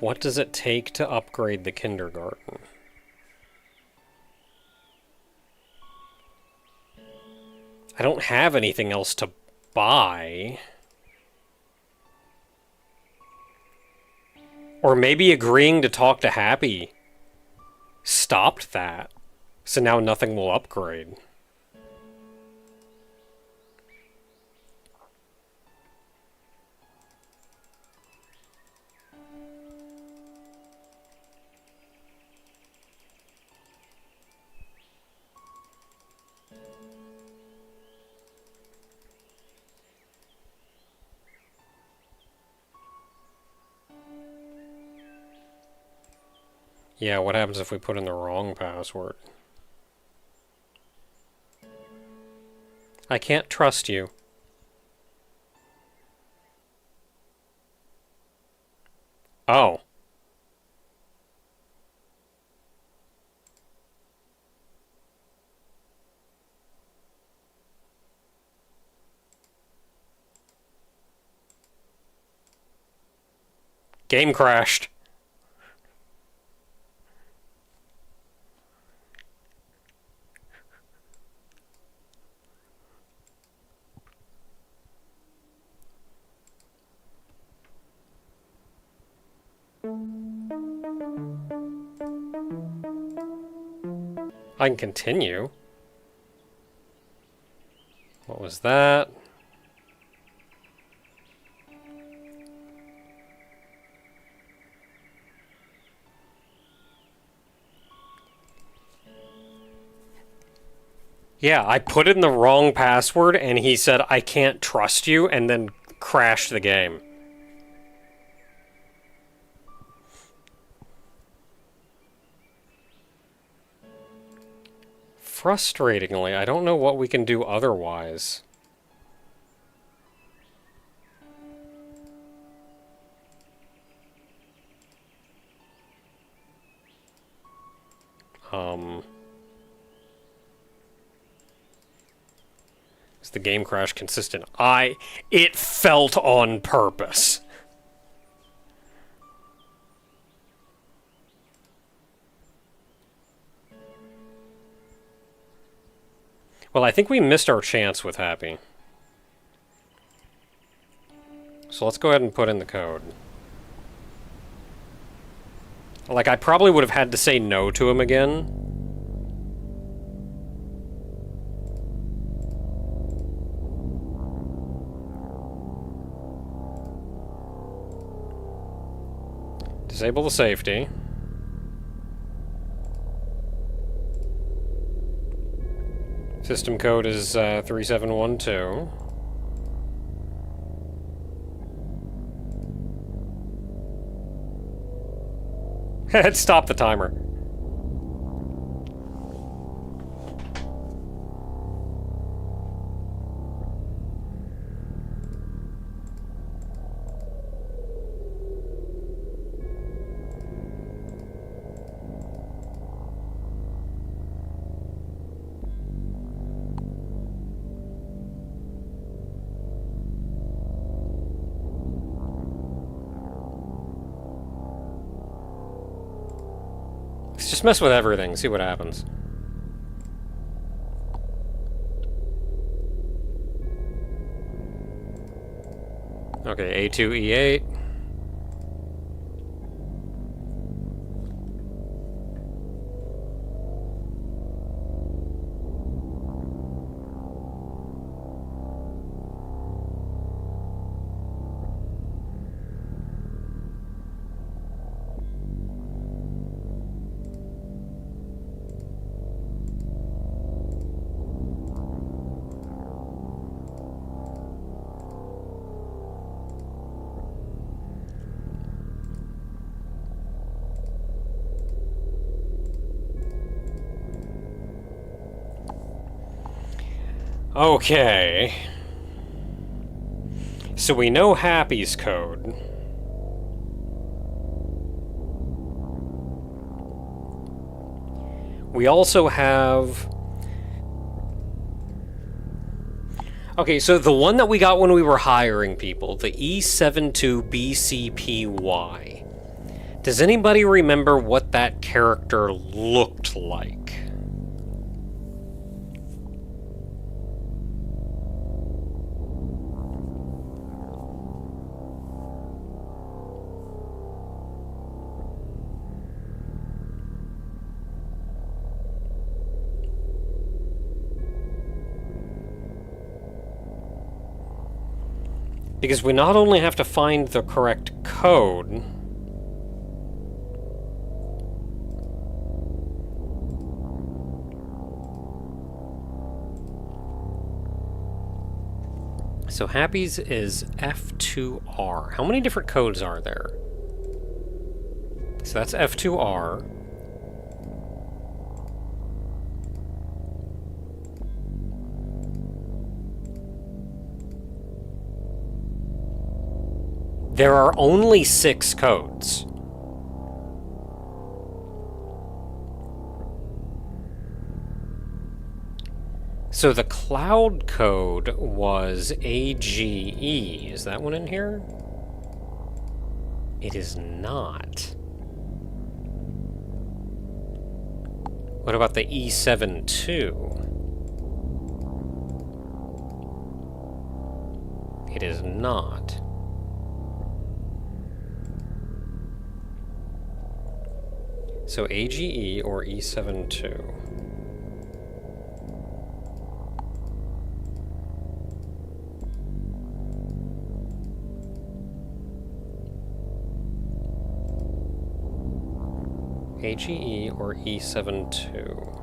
What does it take to upgrade the kindergarten? I don't have anything else to buy. Or maybe agreeing to talk to Happy stopped that. So now nothing will upgrade. Yeah, what happens if we put in the wrong password? I can't trust you. Oh. Game crashed. I can continue. What was that? Yeah, I put in the wrong password and he said, I can't trust you, and then crashed the game. Frustratingly, I don't know what we can do otherwise. Is the game crash consistent? It felt on purpose. Well, I think we missed our chance with Happy. So let's go ahead and put in the code. Like, I probably would have had to say no to him again. Disable the safety. System code is 3712. Stop the timer. Let's just mess with everything, see what happens. Okay, A2, E8. Okay. So we know Happy's code. We also have... Okay, so the one that we got when we were hiring people, the E72BCPY. Does anybody remember what that character looked like? Because we not only have to find the correct code, so Happy's is F2R. How many different codes are there? So that's F2R. There are only 6 codes. So the cloud code was AGE. Is that one in here? It is not. What about the E72? It is not. So AGE or E72. AGE or E72.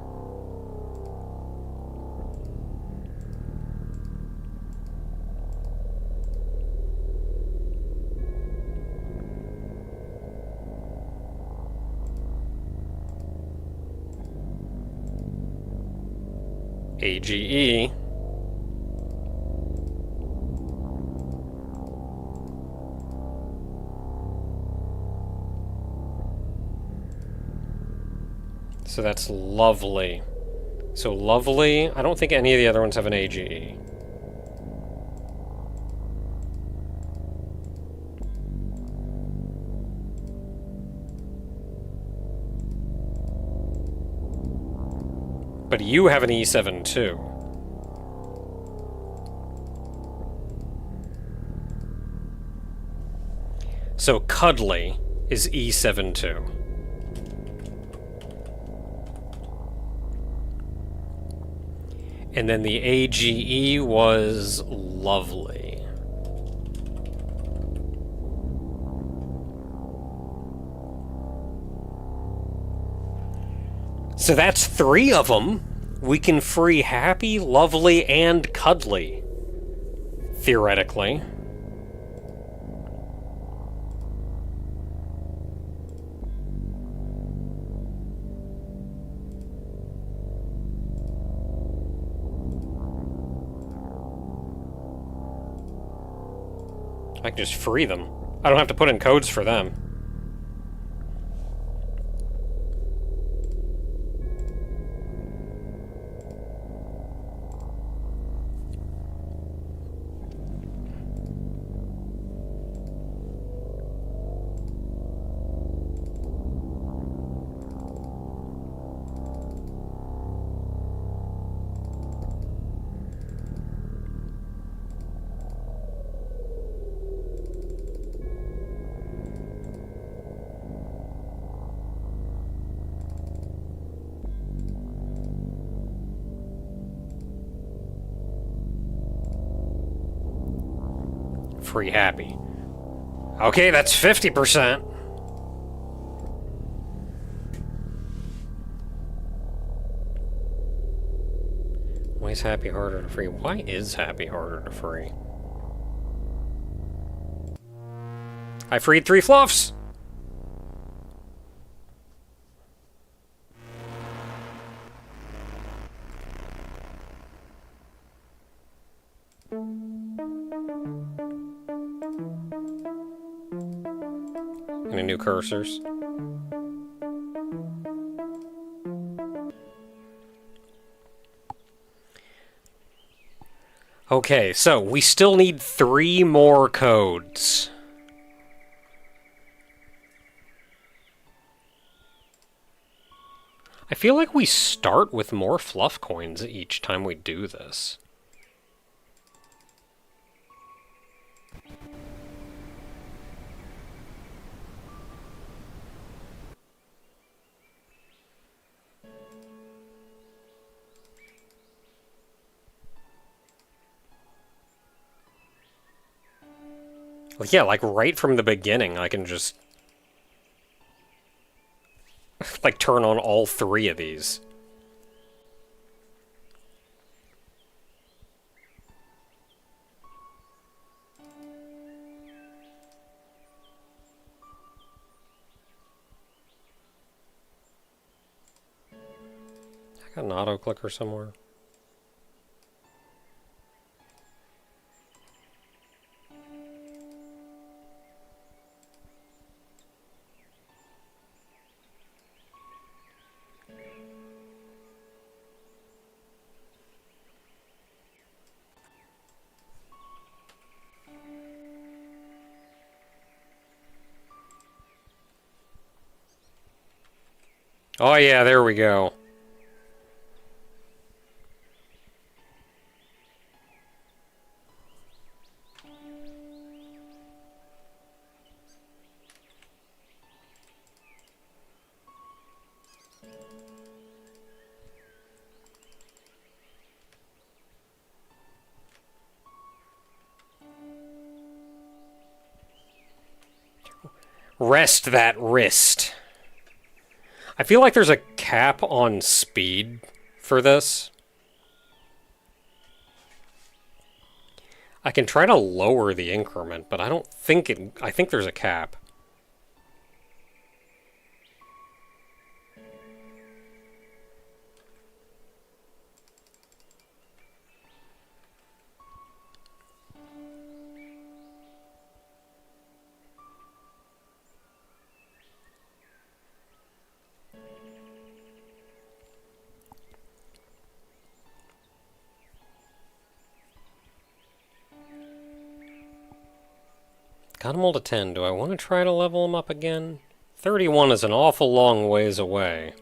AGE. So that's lovely. So lovely. I don't think any of the other ones have an AGE. But you have an E7 too. So cuddly is E7 too. And then the AGE was lovely. So that's 3 of them. We can free happy, lovely, and cuddly. Theoretically. I can just free them. I don't have to put in codes for them. Free happy. Okay, that's 50%. Why is happy harder to free? Why is happy harder to free? I freed 3 fluffs! Any new cursors? Okay, so we still need 3 more codes. I feel like we start with more fluff coins each time we do this. Like, yeah, like right from the beginning, I can just like turn on all 3 of these. I got an auto clicker somewhere. Oh yeah, there we go. Rest that wrist. I feel like there's a cap on speed for this. I can try to lower the increment, but I don't think it... I think there's a cap. Got him all to 10. Do I want to try to level him up again? 31 is an awful long ways away.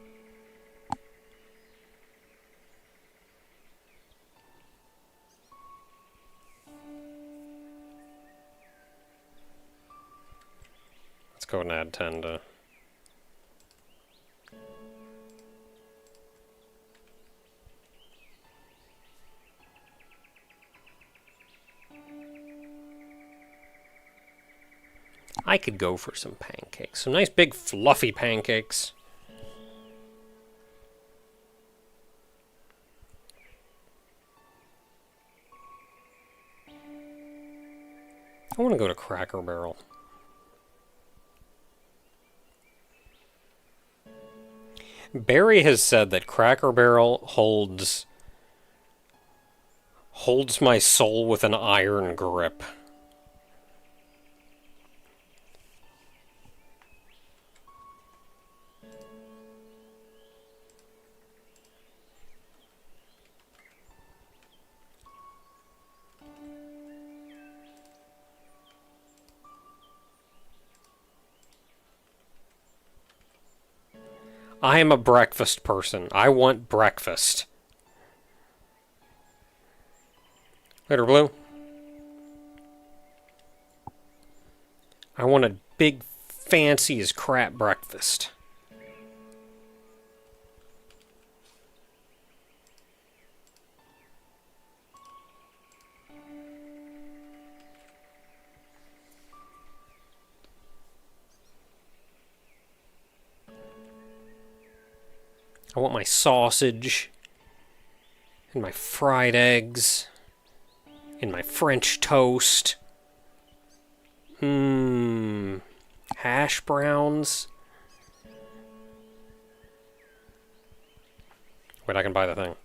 Let's go and add 10 to... I could go for some pancakes. Some nice big fluffy pancakes. I want to go to Cracker Barrel. Barry has said that Cracker Barrel holds my soul with an iron grip. I am a breakfast person. I want breakfast. Later, Blue. I want a big, fancy as crap breakfast. I want my sausage, and my fried eggs, and my French toast. Hash browns. Wait, I can buy the thing.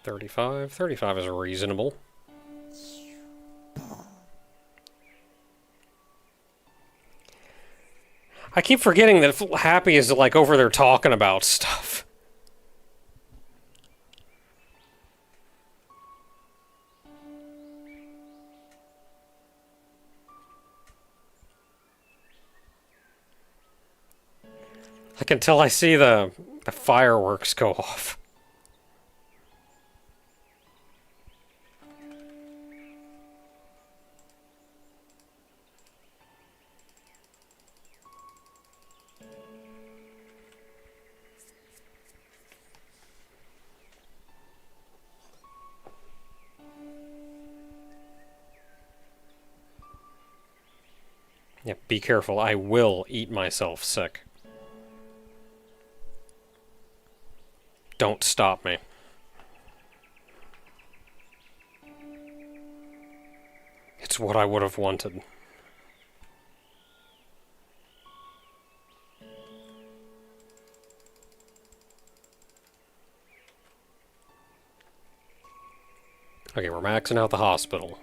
$35. $35 is reasonable. I keep forgetting that Happy is like over there talking about stuff. Like until I see the fireworks go off. Yeah, be careful. I will eat myself sick. Don't stop me. It's what I would have wanted. Okay, we're maxing out the hospital.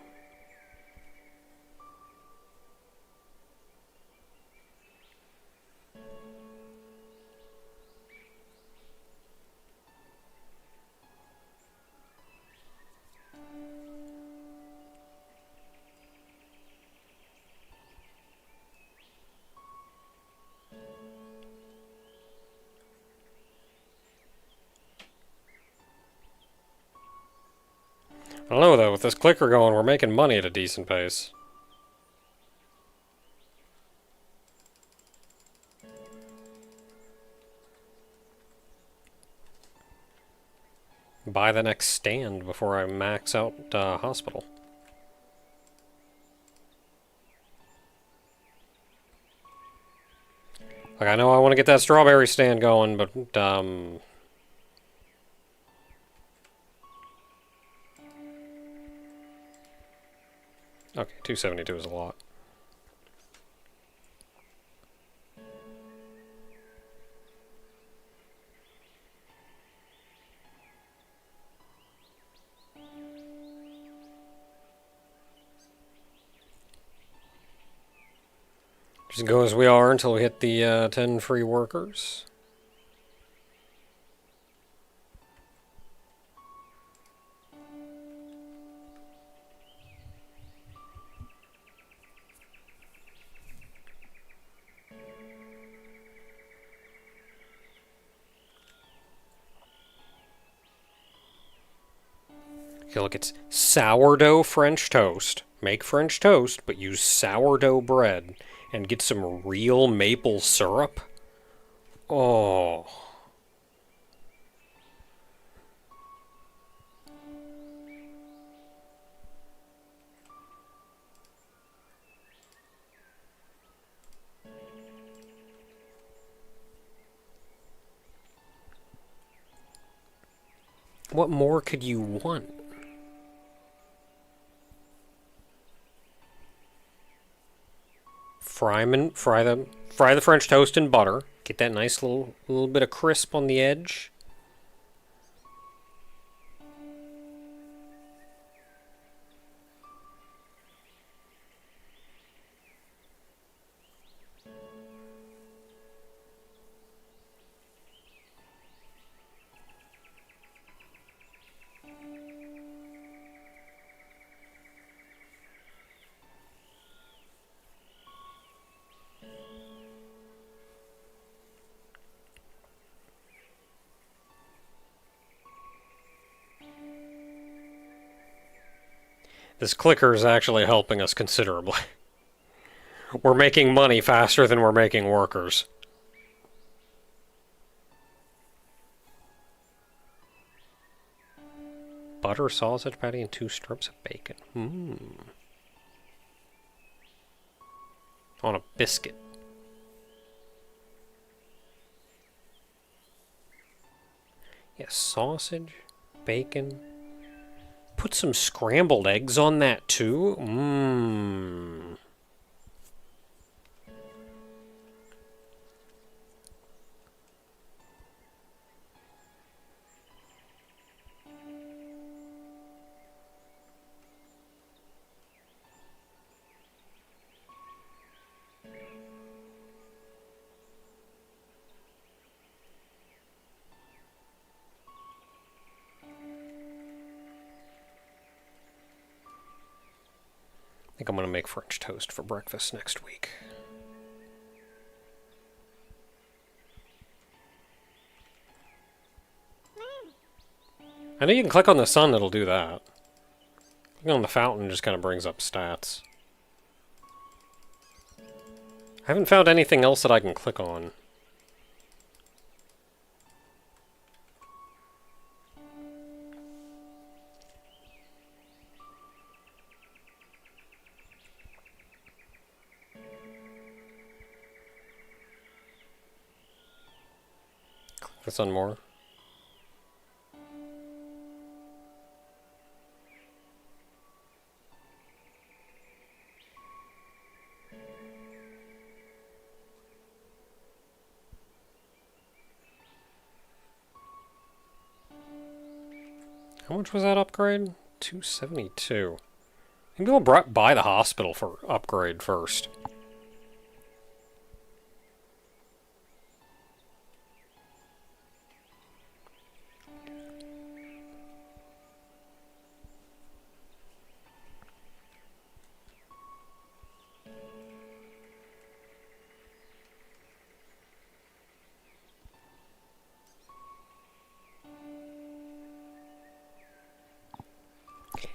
I don't know, though. With this clicker going, we're making money at a decent pace. Buy the next stand before I max out hospital. Like, I know I want to get that strawberry stand going, but, okay, 272 is a lot. Just go as we are until we hit the 10 free workers. Okay, look, it's sourdough French toast. Make French toast, but use sourdough bread. And get some real maple syrup. Oh. What more could you want? Fry the French toast in butter. Get that nice little bit of crisp on the edge. This clicker is actually helping us considerably. We're making money faster than we're making workers. Butter, sausage patty, and 2 strips of bacon. On a biscuit. Yeah, sausage, bacon. Put some scrambled eggs on that too. I think I'm going to make French toast for breakfast next week. I know you can click on the sun, it'll do that. Clicking on the fountain just kind of brings up stats. I haven't found anything else that I can click on. Click this on more. How much was that upgrade? 272. Maybe we'll buy the hospital for upgrade first.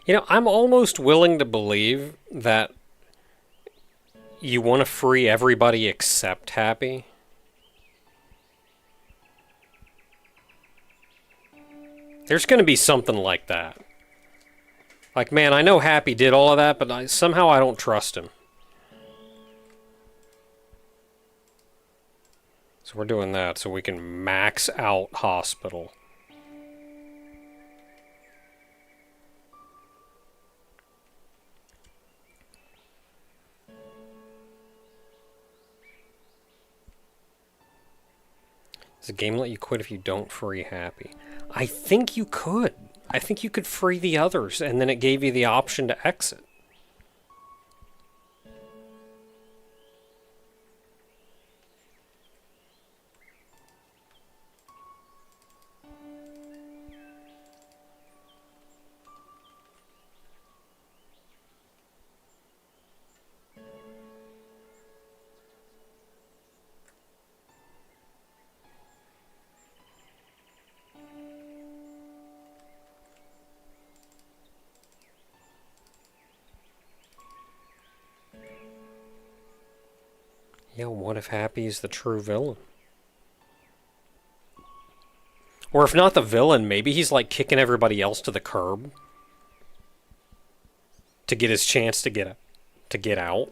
You know, I'm almost willing to believe that you want to free everybody except Happy. There's going to be something like that. Like, man, I know Happy did all of that, but somehow I don't trust him. So we're doing that so we can max out Hospital. Does the game let you quit if you don't free Happy? I think you could. I think you could free the others, and then it gave you the option to exit. Yeah, what if Happy is the true villain? Or if not the villain, maybe he's like kicking everybody else to the curb to get his chance to get out.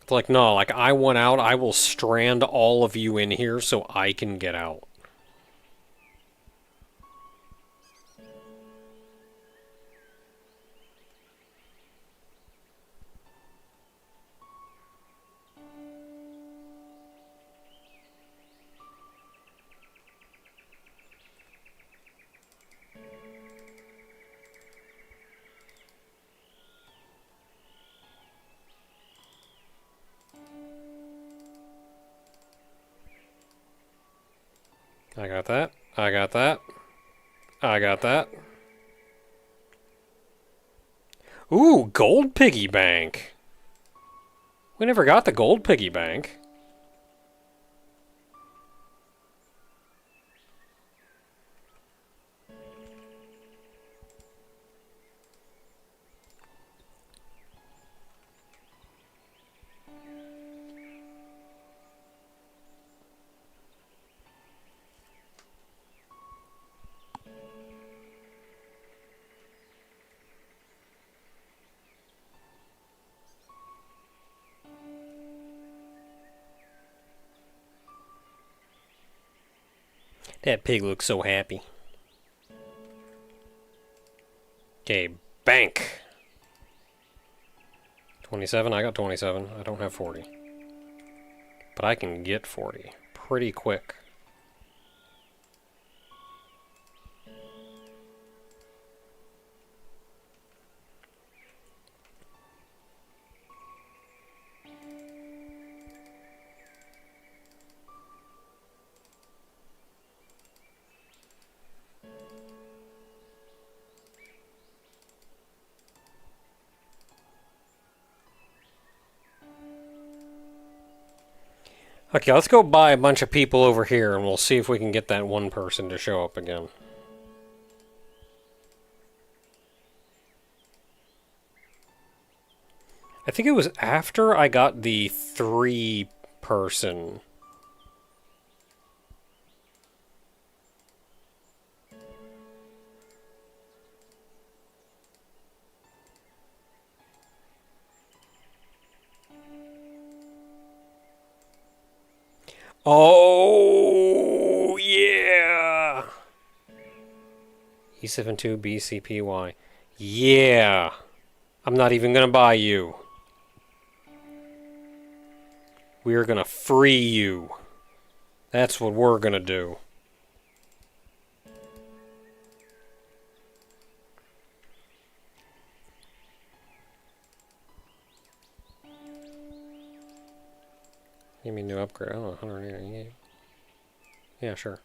It's like, no, like I want out, I will strand all of you in here so I can get out. I got that. I got that. I got that. Ooh, gold piggy bank. We never got the gold piggy bank. That pig looks so happy. Okay, bank. 27, I got 27. I don't have 40. But I can get 40 pretty quick. Okay, let's go buy a bunch of people over here and we'll see if we can get that one person to show up again. I think it was after I got the 3-person. Oh, yeah! E72 BCPY. Yeah! I'm not even gonna buy you. We're gonna free you. That's what we're gonna do. Give me a new upgrade. Oh, 188. Yeah, sure.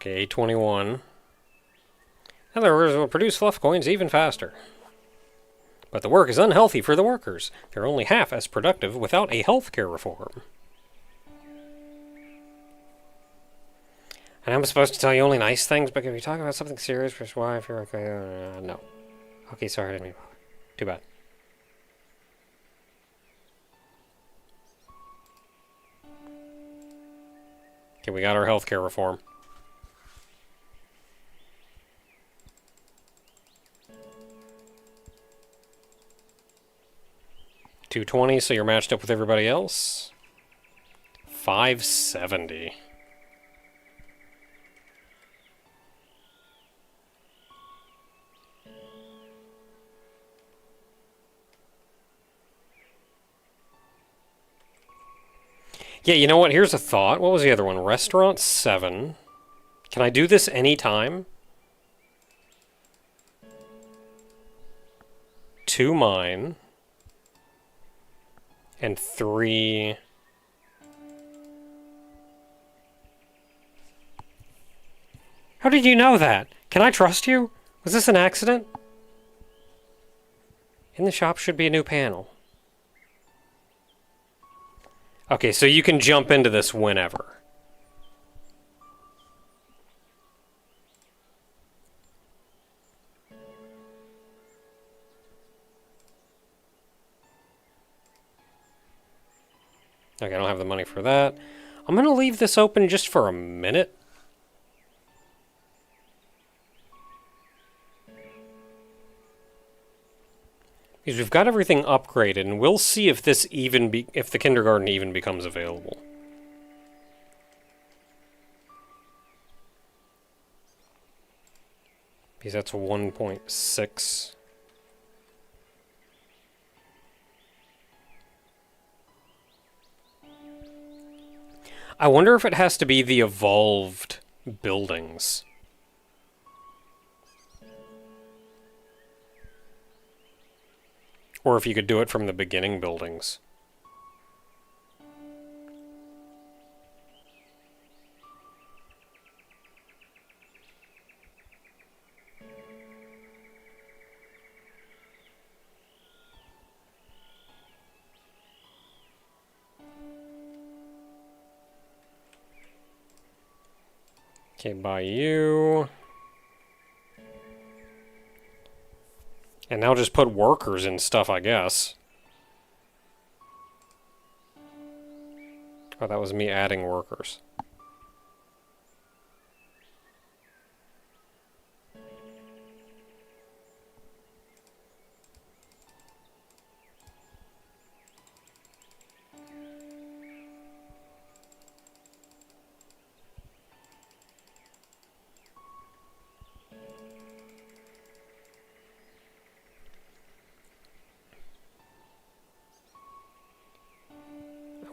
Okay, 821. In other words, will produce fluff coins even faster. But the work is unhealthy for the workers. They're only half as productive without a healthcare reform. And I'm supposed to tell you only nice things, but if you talk about something serious for his wife, you're okay. No. Okay, sorry, I didn't mean to bother. Too bad. Okay, we got our healthcare reform. $220, so you're matched up with everybody else. $570. Yeah, you know what? Here's a thought. What was the other one? Restaurant 7. Can I do this anytime? 2 mine. And 3... How did you know that? Can I trust you? Was this an accident? In the shop should be a new panel. Okay, so you can jump into this whenever. Okay, I don't have the money for that. I'm going to leave this open just for a minute. Because we've got everything upgraded, and we'll see if this if the kindergarten even becomes available. Because that's 1.6. I wonder if it has to be the evolved buildings. Or if you could do it from the beginning buildings. Okay, buy you. And now just put workers and stuff, I guess. Oh, that was me adding workers.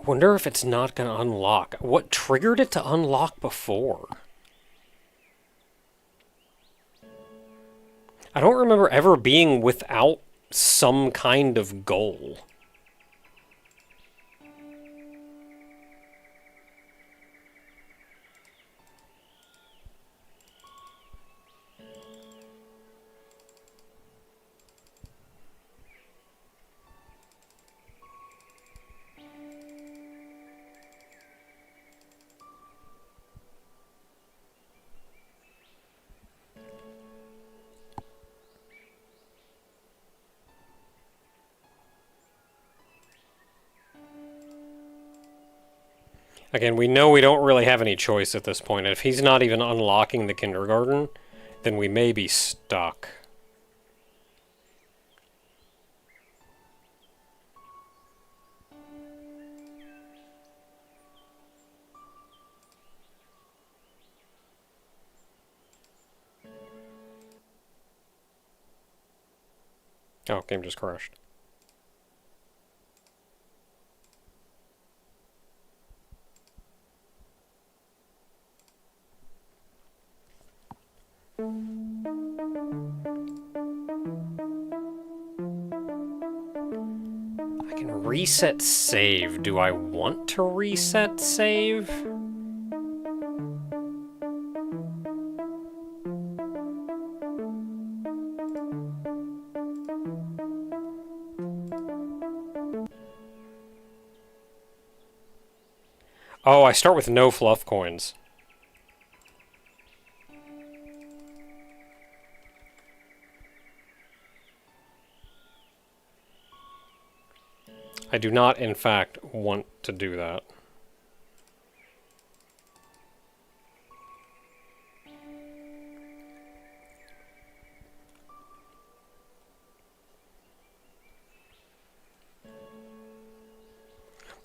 Wonder if it's not going to unlock. What triggered it to unlock before? I don't remember ever being without some kind of goal. Again, we know we don't really have any choice at this point. If he's not even unlocking the kindergarten, then we may be stuck. Oh, game just crashed. I can reset save. Do I want to reset save? Oh, I start with no fluff coins. I do not, in fact, want to do that.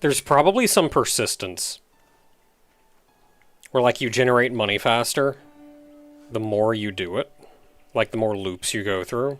There's probably some persistence. Where, like, you generate money faster the more you do it. Like, the more loops you go through.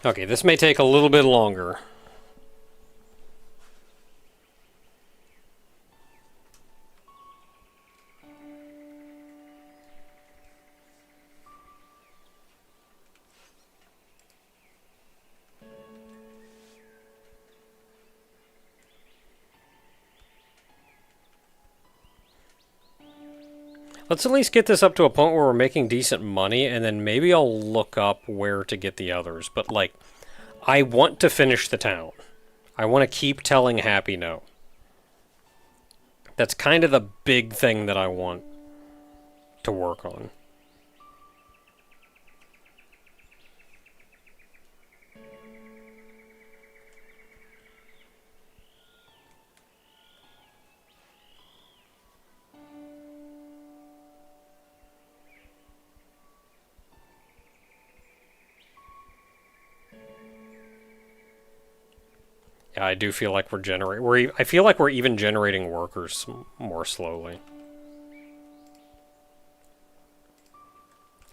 Okay, this may take a little bit longer. Let's at least get this up to a point where we're making decent money, and then maybe I'll look up where to get the others. But, like, I want to finish the town. I want to keep telling Happy no. That's kind of the big thing that I want to work on. Yeah, I do feel like we're generating... I feel like we're even generating workers more slowly.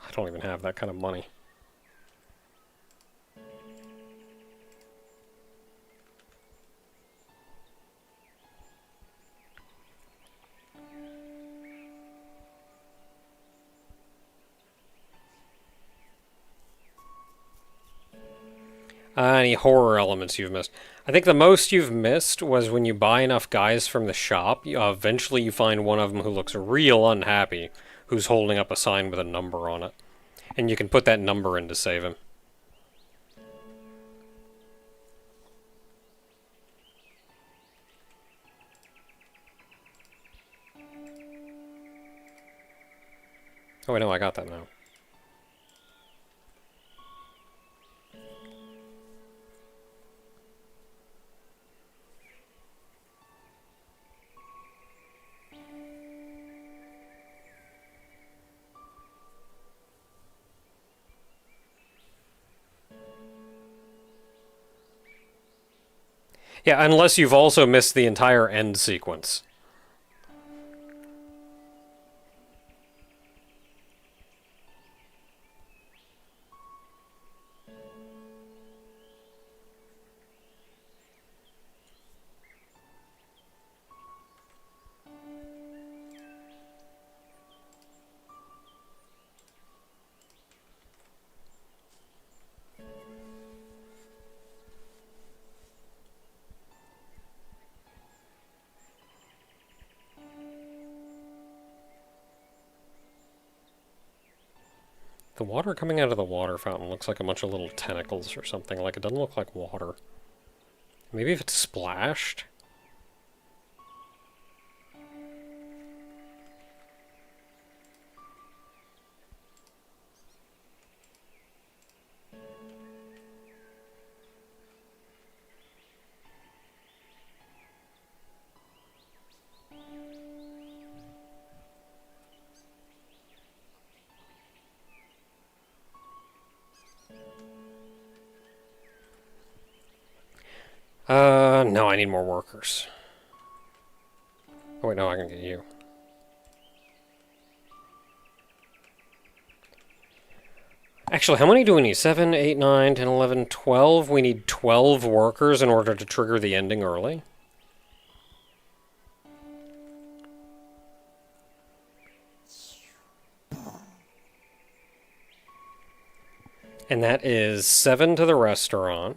I don't even have that kind of money. Any horror elements you've missed? I think the most you've missed was when you buy enough guys from the shop, eventually you find one of them who looks real unhappy, who's holding up a sign with a number on it. And you can put that number in to save him. Oh, wait, no, I got that now. Yeah, unless you've also missed the entire end sequence. The water coming out of the water fountain looks like a bunch of little tentacles or something. Like, it doesn't look like water. Maybe if it's splashed? No, I need more workers. Oh wait, no, I can get you. Actually, how many do we need? 7, 8, 9, 10, 11, 12? We need 12 workers in order to trigger the ending early. And that is 7 to the restaurant.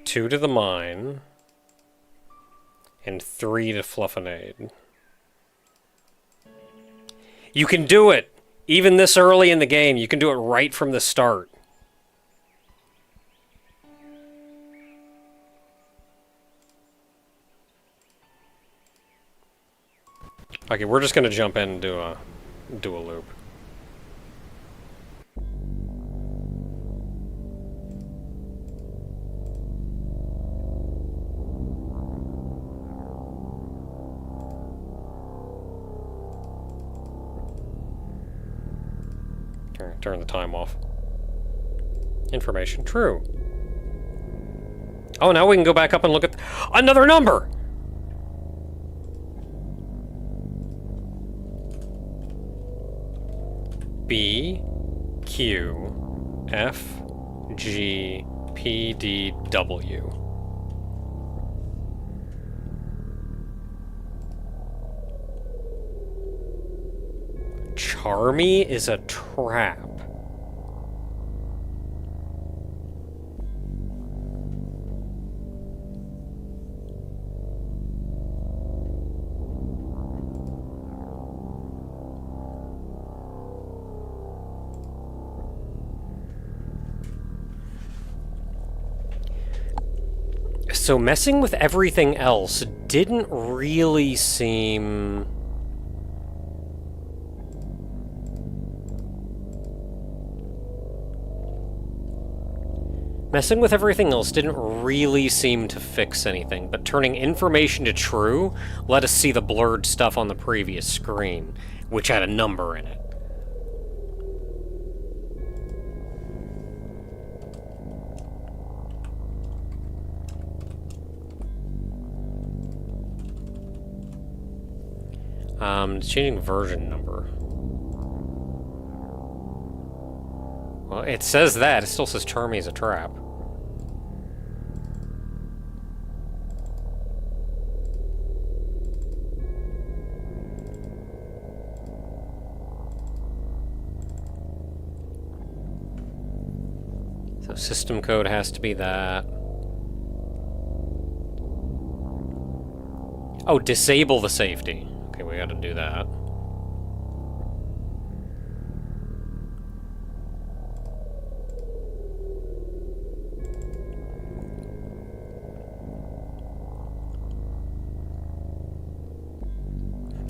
Two to the mine. And 3 to Fluffinade. You can do it! Even this early in the game, you can do it right from the start. Okay, we're just gonna jump in and do a loop. Turn the time off. Information true. Oh, now we can go back up and look at another number! B, Q, F, G, P, D, W. Charmy is a trap. So messing with everything else didn't really seem... Messing with everything else didn't really seem to fix anything, but turning information to true let us see the blurred stuff on the previous screen, which had a number in it. Changing version number. Well, it says that. It still says Charmy is a trap. So system code has to be that. Oh, disable the safety. Okay, we gotta do that.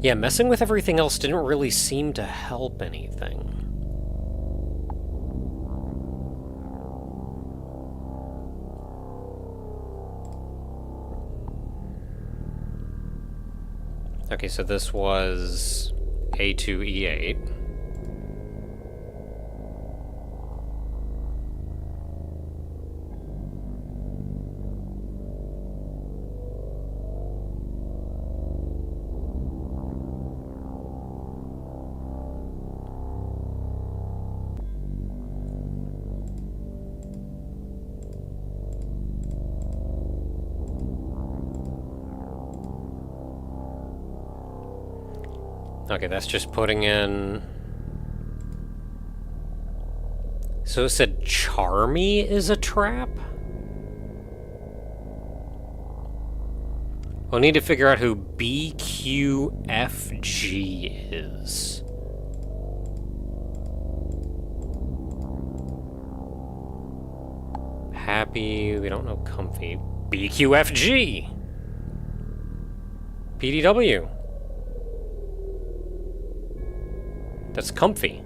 Yeah, messing with everything else didn't really seem to help anything. Okay, so this was A2E8. Okay, that's just putting in... So it said Charmy is a trap? We'll need to figure out who BQFG is. Happy, we don't know comfy. BQFG! PDW. That's comfy.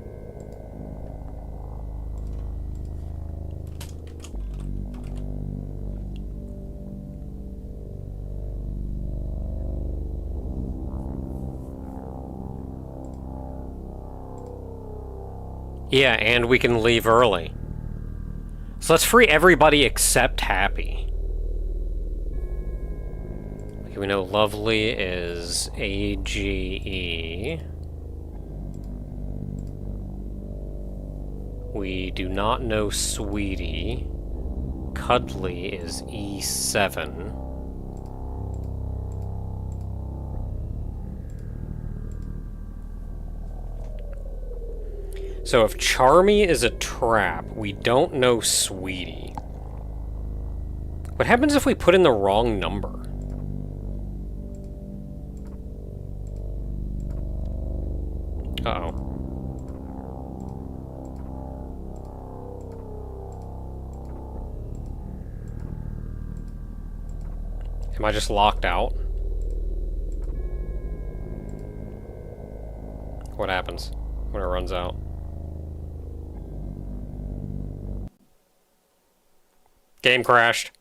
Yeah, and we can leave early. So let's free everybody except Happy. Okay, we know Lovely is AGE. We do not know Sweetie. Cuddly is E7. So if Charmy is a trap, we don't know Sweetie. What happens if we put in the wrong number? Uh-oh. Am I just locked out? What happens when it runs out? Game crashed.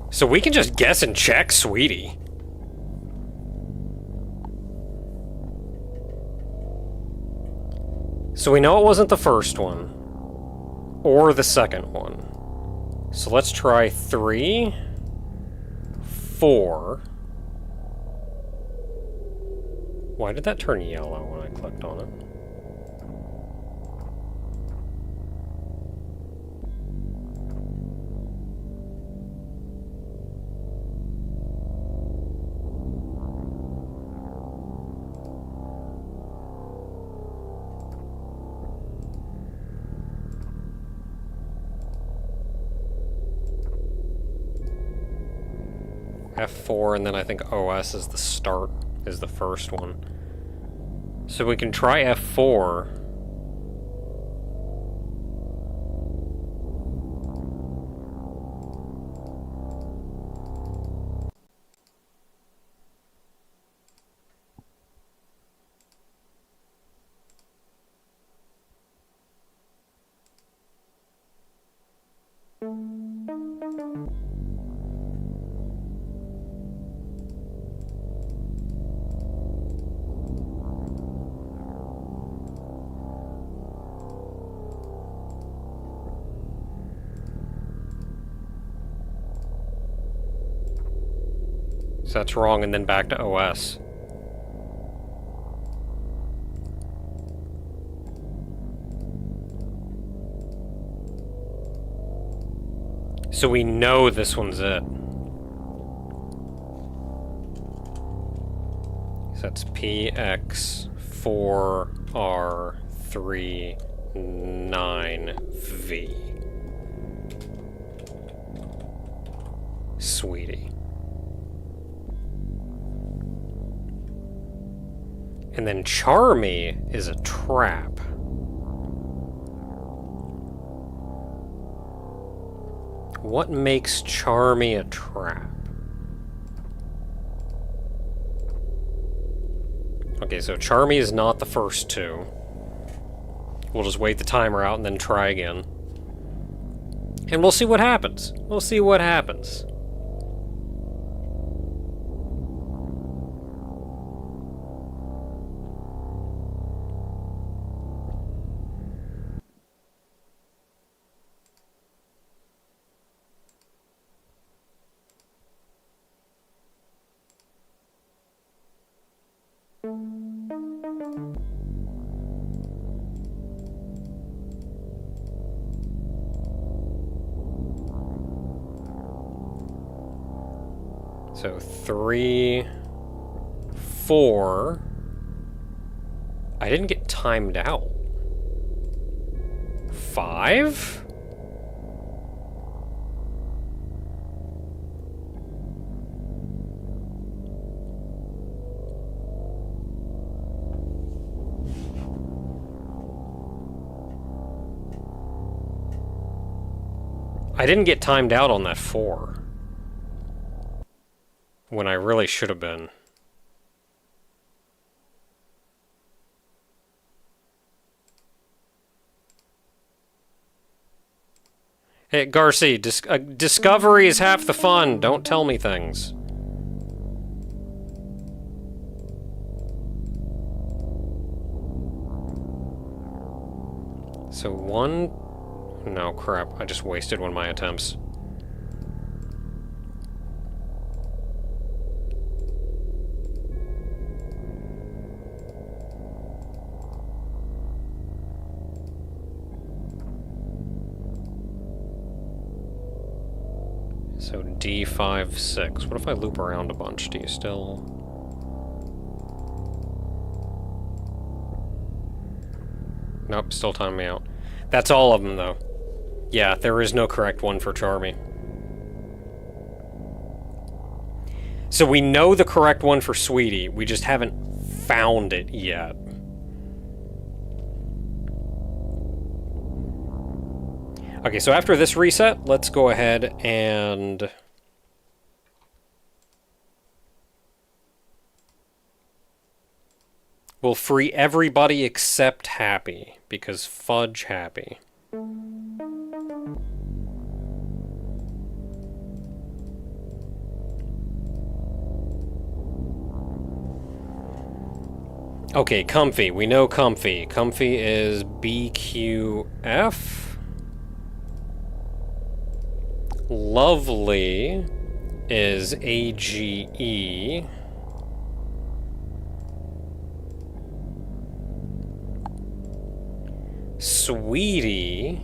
So we can just guess and check Sweetie. So we know it wasn't the first one. Or the second one. So let's try 3, 4. Why did that turn yellow when I clicked on it? F4, and then I think OS is the start, is the first one. So we can try F4. So that's wrong, and then back to OS. So we know this one's it. So that's PX4R39V. Sweetie. And then Charmy is a trap. What makes Charmy a trap? Okay, so Charmy is not the first two. We'll just wait the timer out and then try again. And we'll see what happens. We'll see what happens. So 3, 4. I didn't get timed out. 5? I didn't get timed out on that 4. When I really should have been. Hey, Garcia, discovery is half the fun. Don't tell me things. So one... No, crap. I just wasted one of my attempts. So D5, 6. What if I loop around a bunch? Do you still... Nope, still timing me out. That's all of them, though. Yeah, there is no correct one for Charmy. So we know the correct one for Sweetie, we just haven't found it yet. Okay, so after this reset, let's go ahead and... we'll free everybody except Happy, because fudge Happy. Okay, Comfy. We know Comfy. Comfy is BQF. Lovely is AGE. Sweetie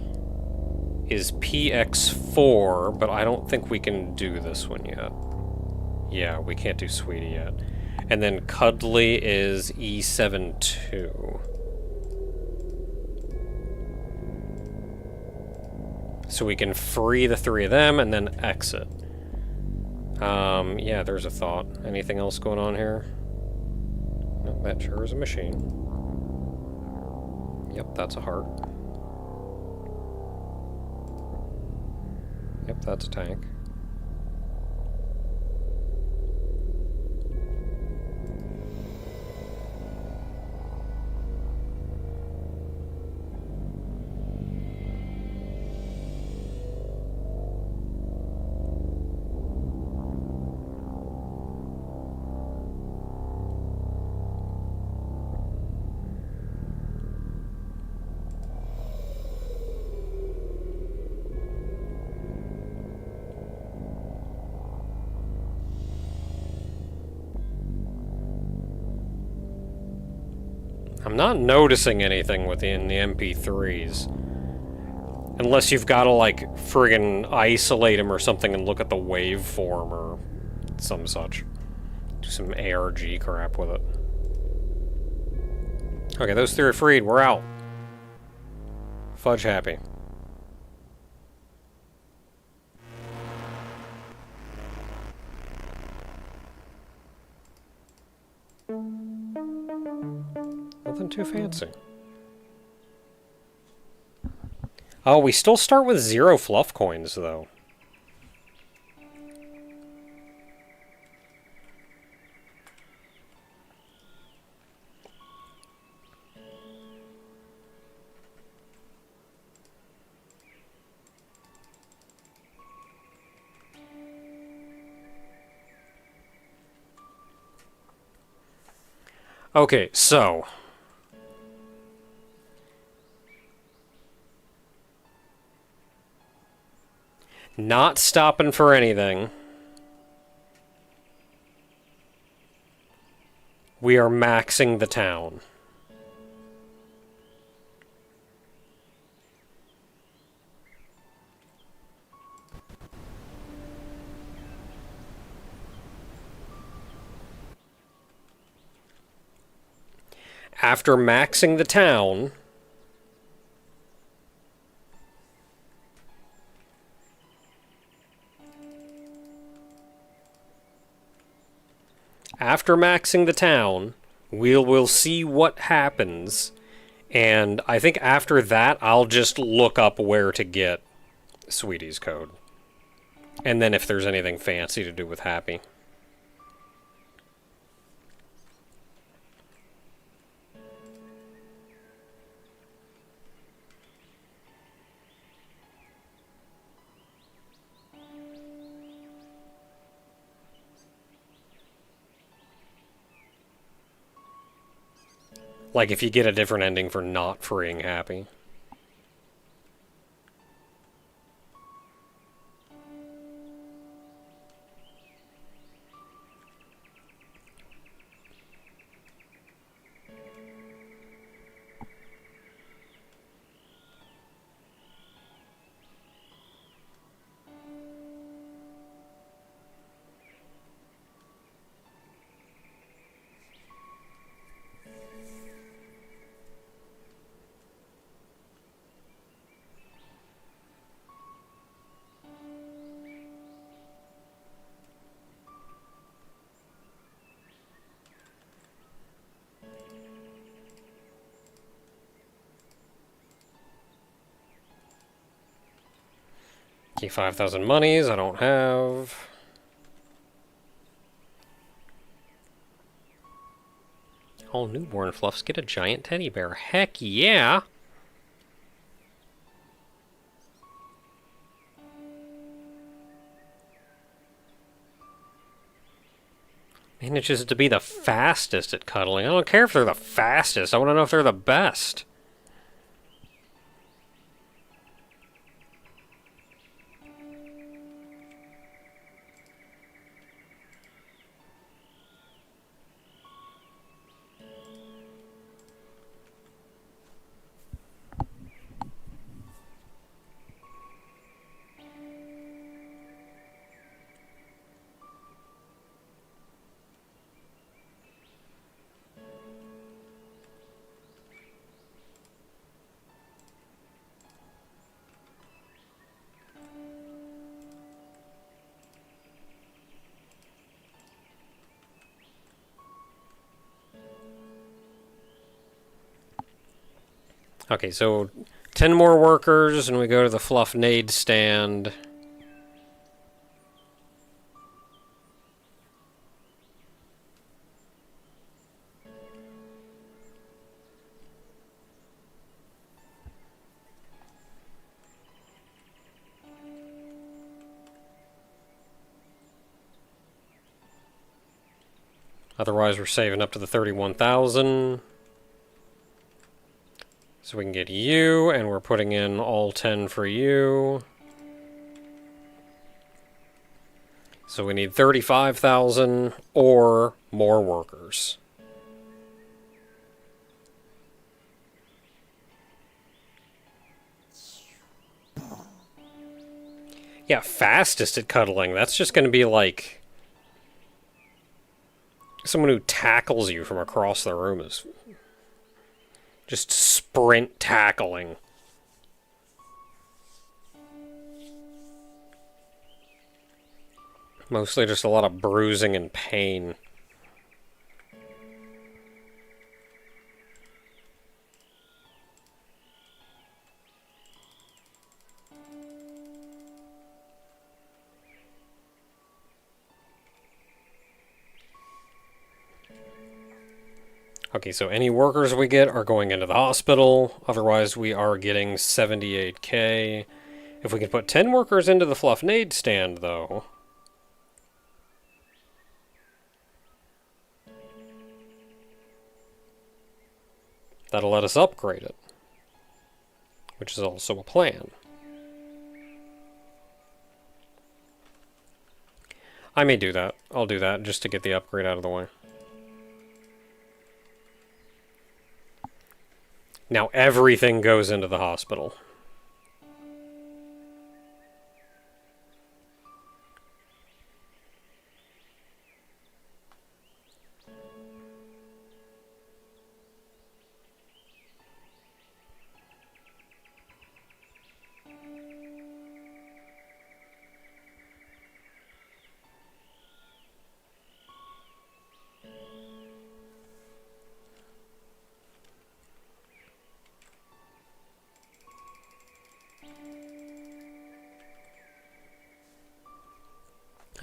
is PX4, but I don't think we can do this one yet. Yeah, we can't do Sweetie yet. And then Cuddly is E72. So we can free the three of them and then exit. Yeah, there's a thought. Anything else going on here? No, that sure is a machine. Yep, that's a heart. Yep, that's a tank. I'm not noticing anything within the MP3s. Unless you've got to, like, friggin' isolate them or something and look at the waveform or some such. Do some ARG crap with it. Okay, those three are freed. We're out. Fudge Happy. Nothing too fancy. Oh, we still start with 0 fluff coins, though. Okay, so... not stopping for anything. We are maxing the town. After maxing the town... after maxing the town, we'll see what happens, and I think after that, I'll just look up where to get Sweetie's code. And then if there's anything fancy to do with Happy. Like, if you get a different ending for not freeing Happy. 55,000 monies I don't have. All newborn fluffs get a giant teddy bear. Heck yeah! Manages to be the fastest at cuddling. I don't care if they're the fastest. I want to know if they're the best. Okay, so 10 more workers, and we go to the Fluffnade stand. Otherwise, we're saving up to the 31,000. So we can get you, and we're putting in all 10 for you. So we need 35,000 or more workers. Yeah, fastest at cuddling. That's just going to be like someone who tackles you from across the room is just sprint tackling. Mostly just a lot of bruising and pain. Okay, so any workers we get are going into the hospital. Otherwise, we are getting 78k. If we can put 10 workers into the Fluffnade stand, though, that'll let us upgrade it, which is also a plan. I may do that. I'll do that just to get the upgrade out of the way. Now everything goes into the hospital.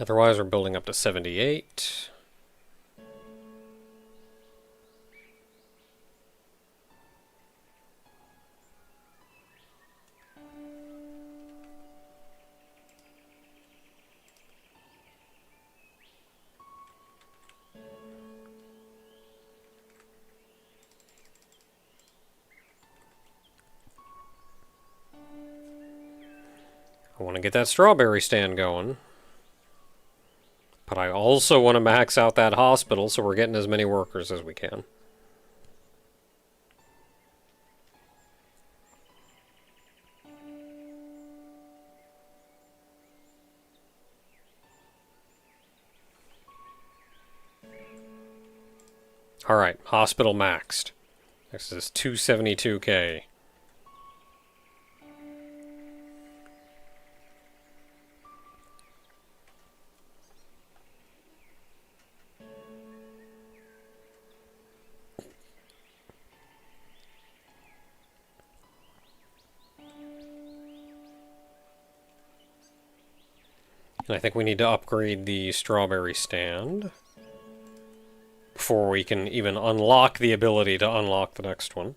Otherwise, we're building up to 78. I want to get that strawberry stand going. But I also want to max out that hospital, so we're getting as many workers as we can. Alright, hospital maxed. This is 272k. And I think we need to upgrade the strawberry stand before we can even unlock the ability to unlock the next one.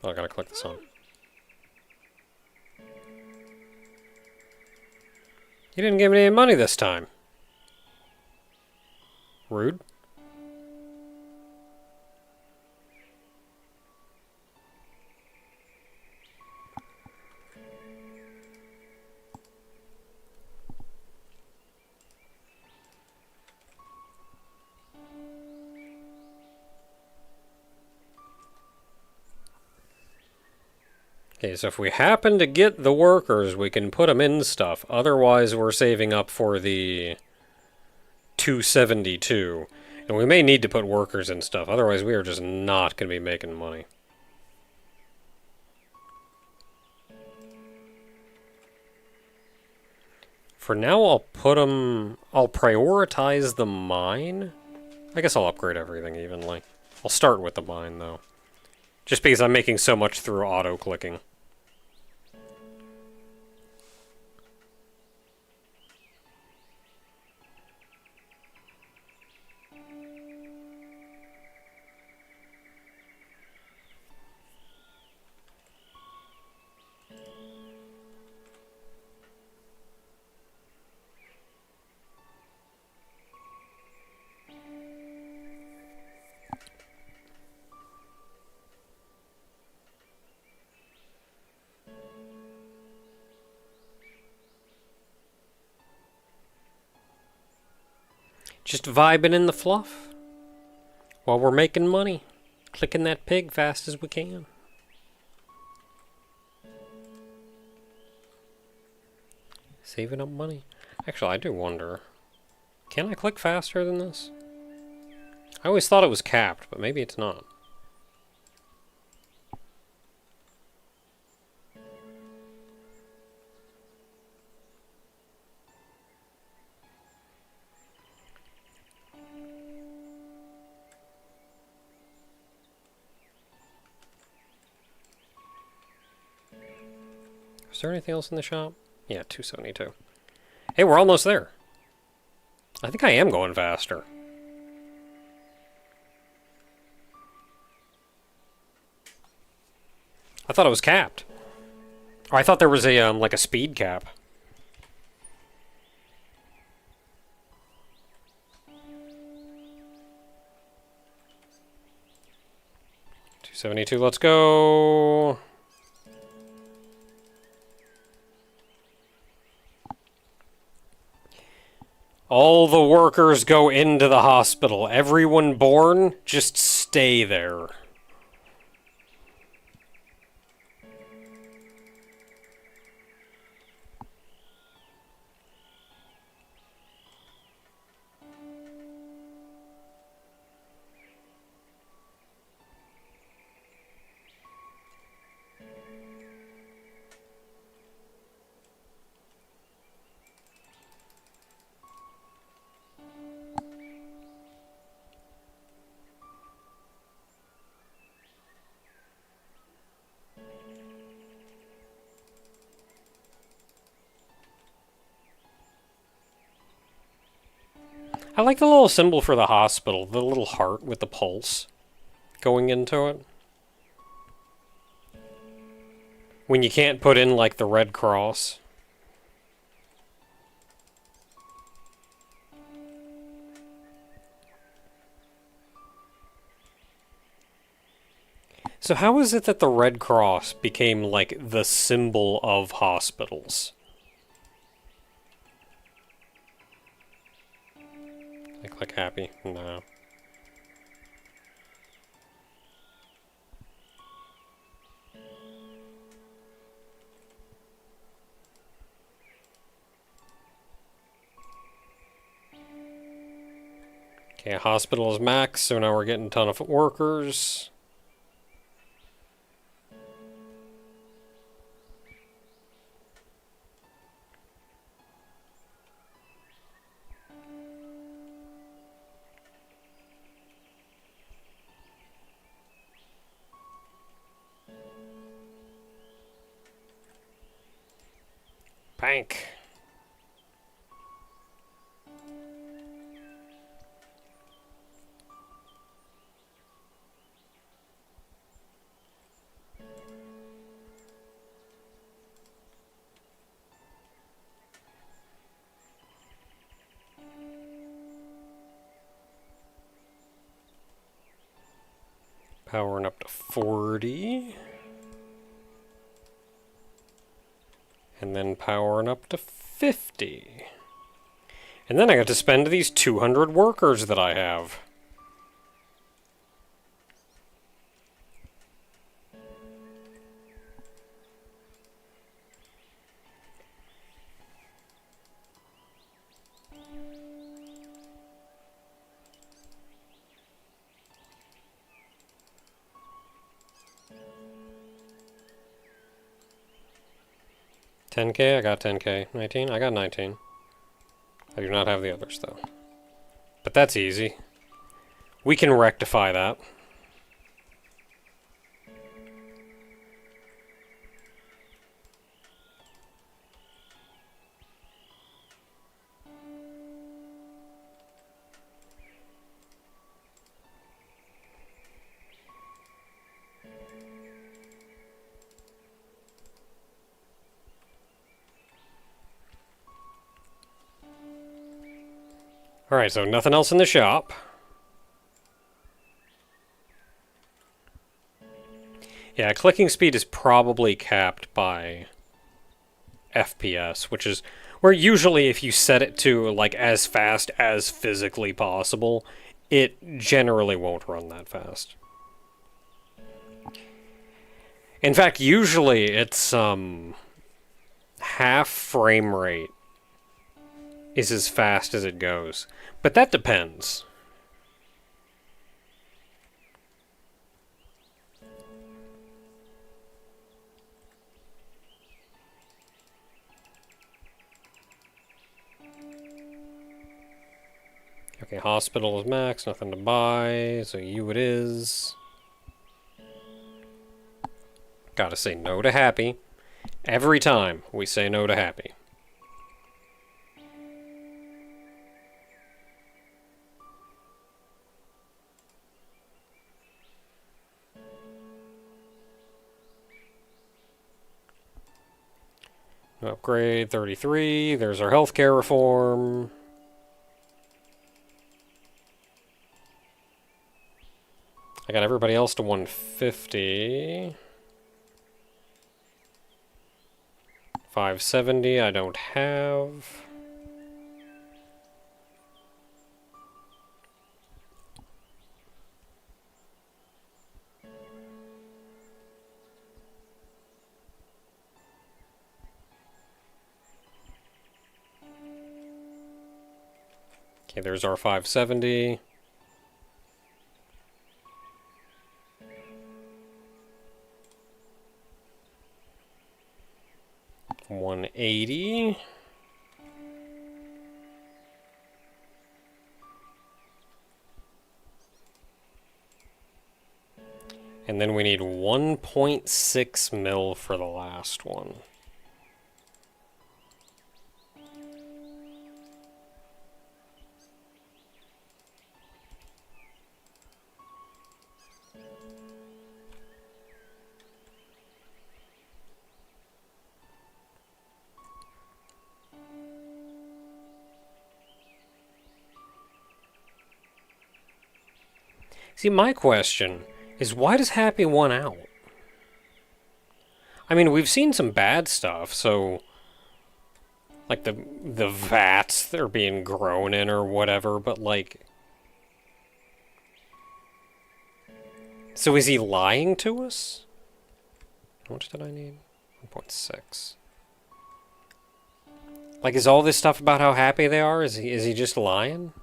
Oh, I gotta click this on. You didn't give me any money this time. Rude. Okay, so if we happen to get the workers, we can put them in stuff. Otherwise, we're saving up for the 272. And we may need to put workers in stuff. Otherwise, we are just not going to be making money. For now, I'll prioritize the mine. I guess I'll upgrade everything evenly. I'll start with the mine, though. Just because I'm making so much through auto-clicking. Just vibing in the fluff while we're making money. Clicking that pig fast as we can. Saving up money. Actually, I do wonder, can I click faster than this? I always thought it was capped, but maybe it's not. Is there anything else in the shop? Yeah, 272. Hey, we're almost there. I think I am going faster. I thought it was capped. Or I thought there was a like a speed cap. $272, let's go. All the workers go into the hospital. Everyone born, just stay there. I like the little symbol for the hospital, the little heart with the pulse going into it. When you can't put in, like, the Red Cross. So how is it that the Red Cross became, like, the symbol of hospitals? I click happy? No. Okay, hospital is max, so now we're getting a ton of workers. Bank. Powering up to 40. And then powering up to 50. And then I got to spend these 200 workers that I have. $10K, I got 10K. 19, I got 19. I do not have the others, though. But that's easy. We can rectify that. Alright, so nothing else in the shop. Yeah, clicking speed is probably capped by FPS, which is where usually if you set it to like as fast as physically possible, it generally won't run that fast. In fact, usually it's half frame rate is as fast as it goes. But that depends. Okay, hospital is max, nothing to buy, so you it is. Gotta say no to happy. Every time we say no to happy. Upgrade 33. There's our healthcare reform. I got everybody else to 150. 570 I don't have. Okay, there's our 570. $180. And then we need 1.6 mil for the last one. See, my question is why does Happy want out? I mean, we've seen some bad stuff, so like the vats they're being grown in or whatever, but like, so is he lying to us? How much did I need? 1.6. Like, is all this stuff about how happy they are? Is he just lying?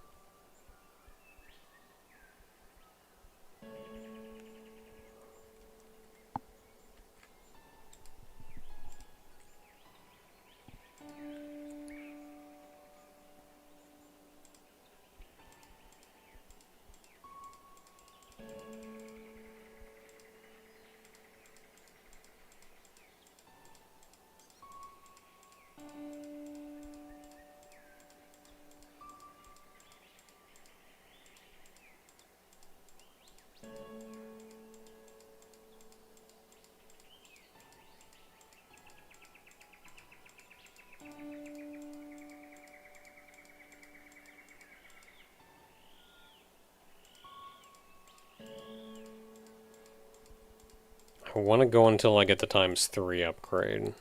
I want to go until I get the ×3 upgrade.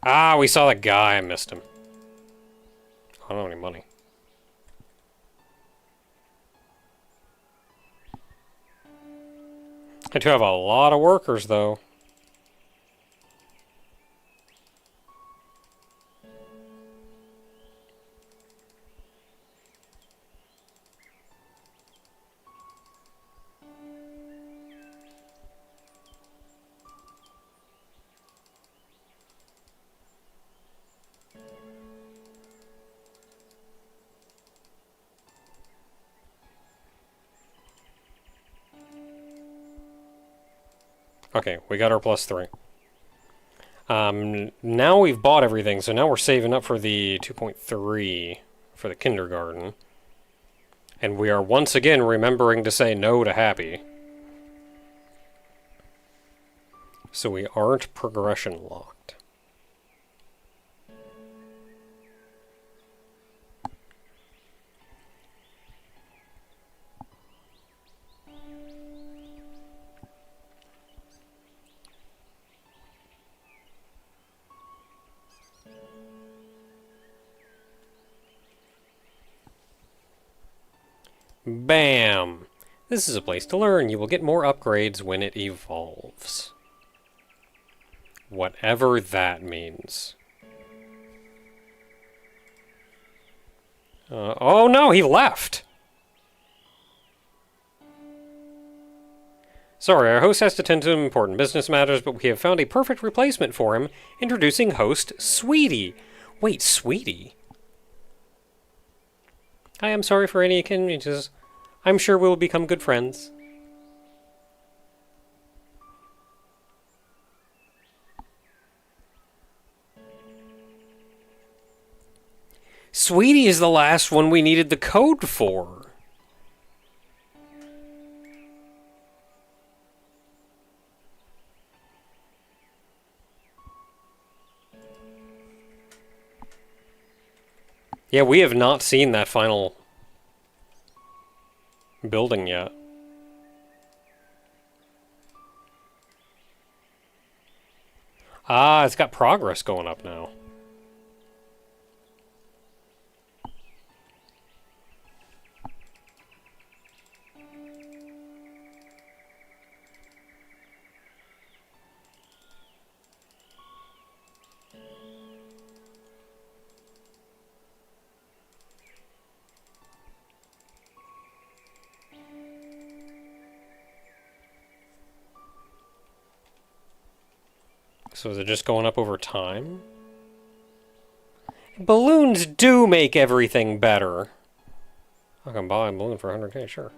Ah, we saw that guy. I missed him. I don't have any money. I do have a lot of workers, though. Okay, we got our +3. Now we've bought everything, so now we're saving up for the 2.3 for the kindergarten. And we are once again remembering to say no to Happy. So we aren't progression locked. Bam! This is a place to learn. You will get more upgrades when it evolves. Whatever that means. Oh no, he left! Sorry, our host has to tend to important business matters, but we have found a perfect replacement for him. Introducing host Sweetie. Wait, Sweetie? I am sorry for any inconveniences. I'm sure we'll become good friends. Sweetie is the last one we needed the code for. Yeah, we have not seen that final building yet. Ah, it's got progress going up now. So is it just going up over time? Balloons do make everything better. I can buy a balloon for 100k, sure.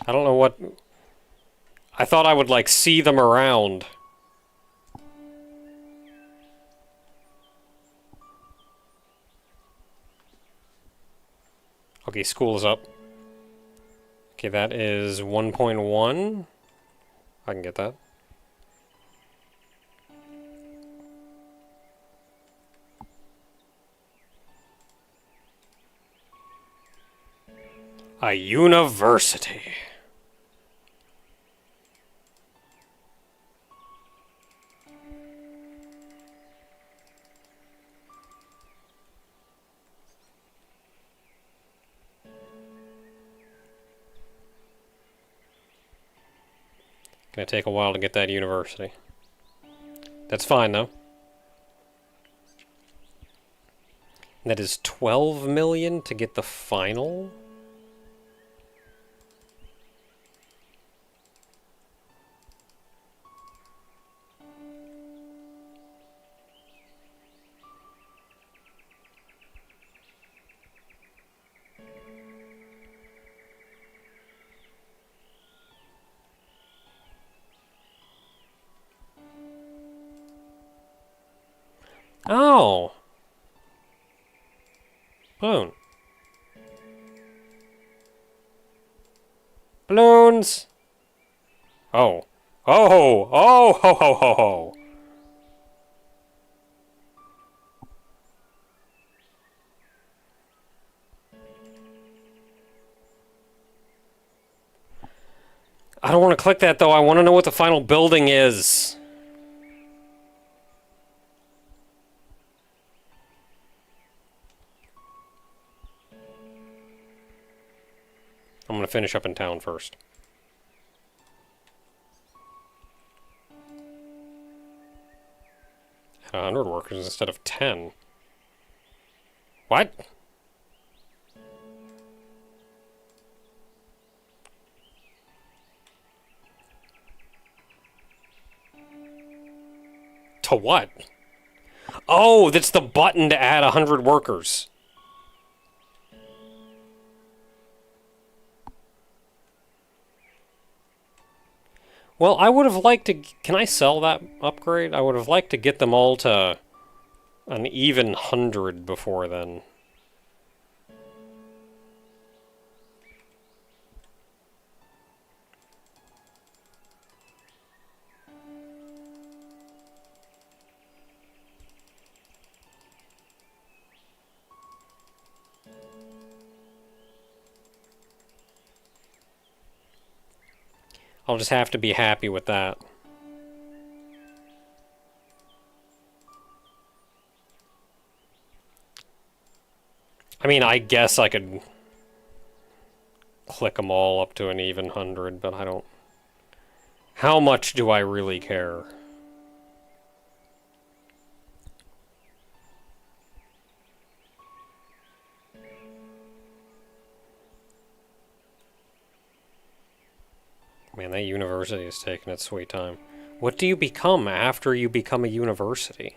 I don't know what... I thought I would, like, see them around. Okay, school is up. Okay, that is 1.1. I can get that. A university. Gonna take a while to get that university. That's fine, though. That is 12 million to get the final? Oh! Balloon. Balloons! Oh. Oh! Oh! Ho ho ho ho! I don't want to click that, though. I want to know what the final building is. I'm going to finish up in town first. At 100 workers instead of 10. What? To what? Oh, that's the button to add 100 workers. Well, I would have liked to... Can I sell that upgrade? I would have liked to get them all to an even 100 before then. I'll just have to be happy with that. I mean, I guess I could click them all up to an even 100, but I don't... How much do I really care? Man, that university is taking its sweet time. What do you become after you become a university?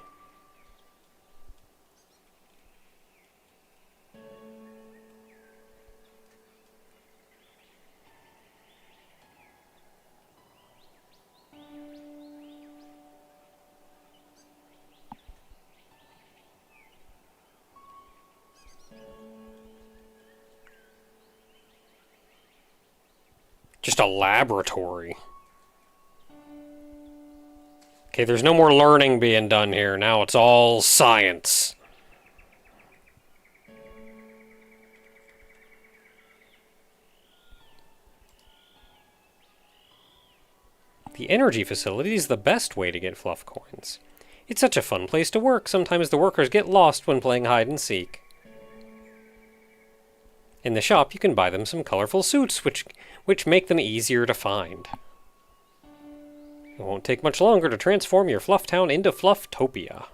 Just a laboratory. Okay, there's no more learning being done here. Now it's all science. The energy facility is the best way to get fluff coins. It's such a fun place to work. Sometimes the workers get lost when playing hide and seek. In the shop, you can buy them some colorful suits, which make them easier to find. It won't take much longer to transform your Fluff Town into Flufftopia.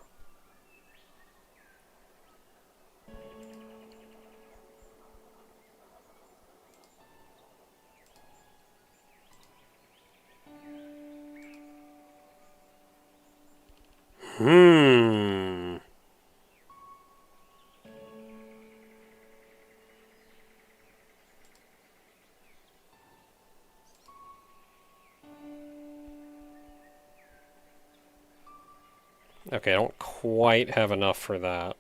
Okay, I don't quite have enough for that.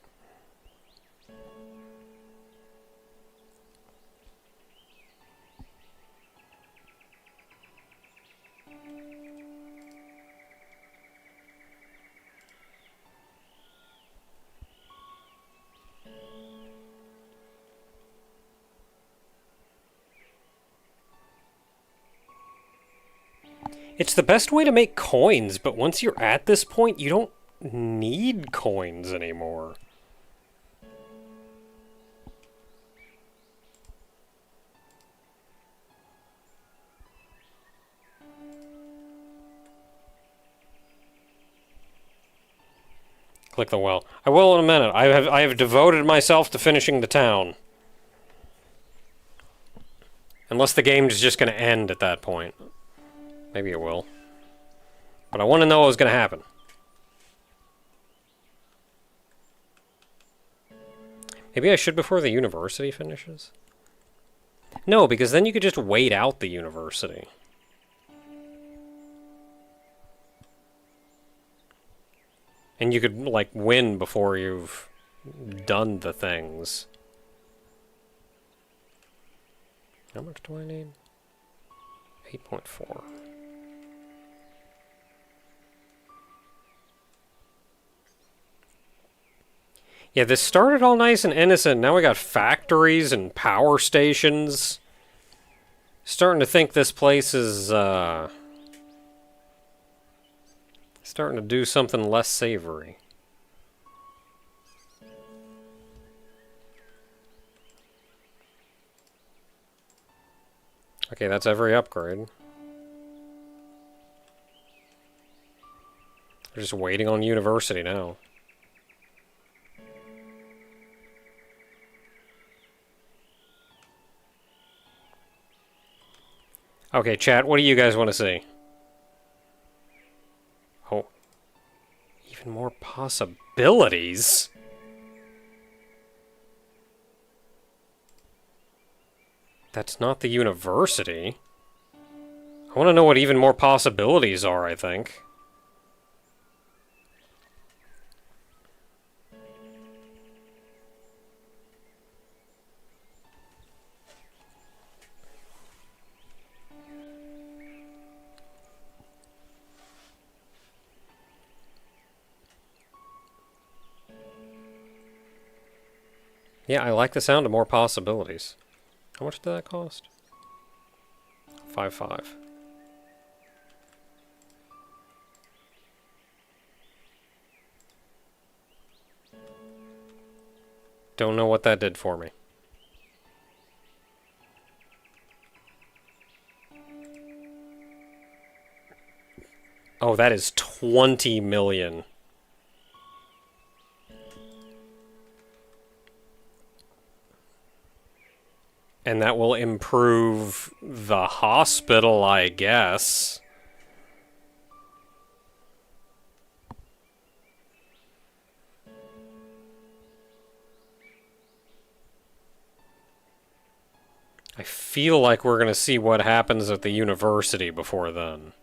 It's the best way to make coins, but once you're at this point, you don't need coins anymore. Click the well. I will in a minute. I have devoted myself to finishing the town. Unless the game is just going to end at that point. Maybe it will. But I want to know what's going to happen. Maybe I should before the university finishes? No, because then you could just wait out the university. And you could, like, win before you've done the things. How much do I need? 8.4. Yeah, this started all nice and innocent. Now we got factories and power stations. Starting to think this place is, starting to do something less savory. Okay, that's every upgrade. We're just waiting on university now. Okay, chat, what do you guys want to see? Oh. Even more possibilities? That's not the university. I want to know what even more possibilities are, I think. Yeah, I like the sound of more possibilities. How much did that cost? 5.5. Don't know what that did for me. Oh, that is 20 million. And that will improve the hospital, I guess. I feel like we're going to see what happens at the university before then.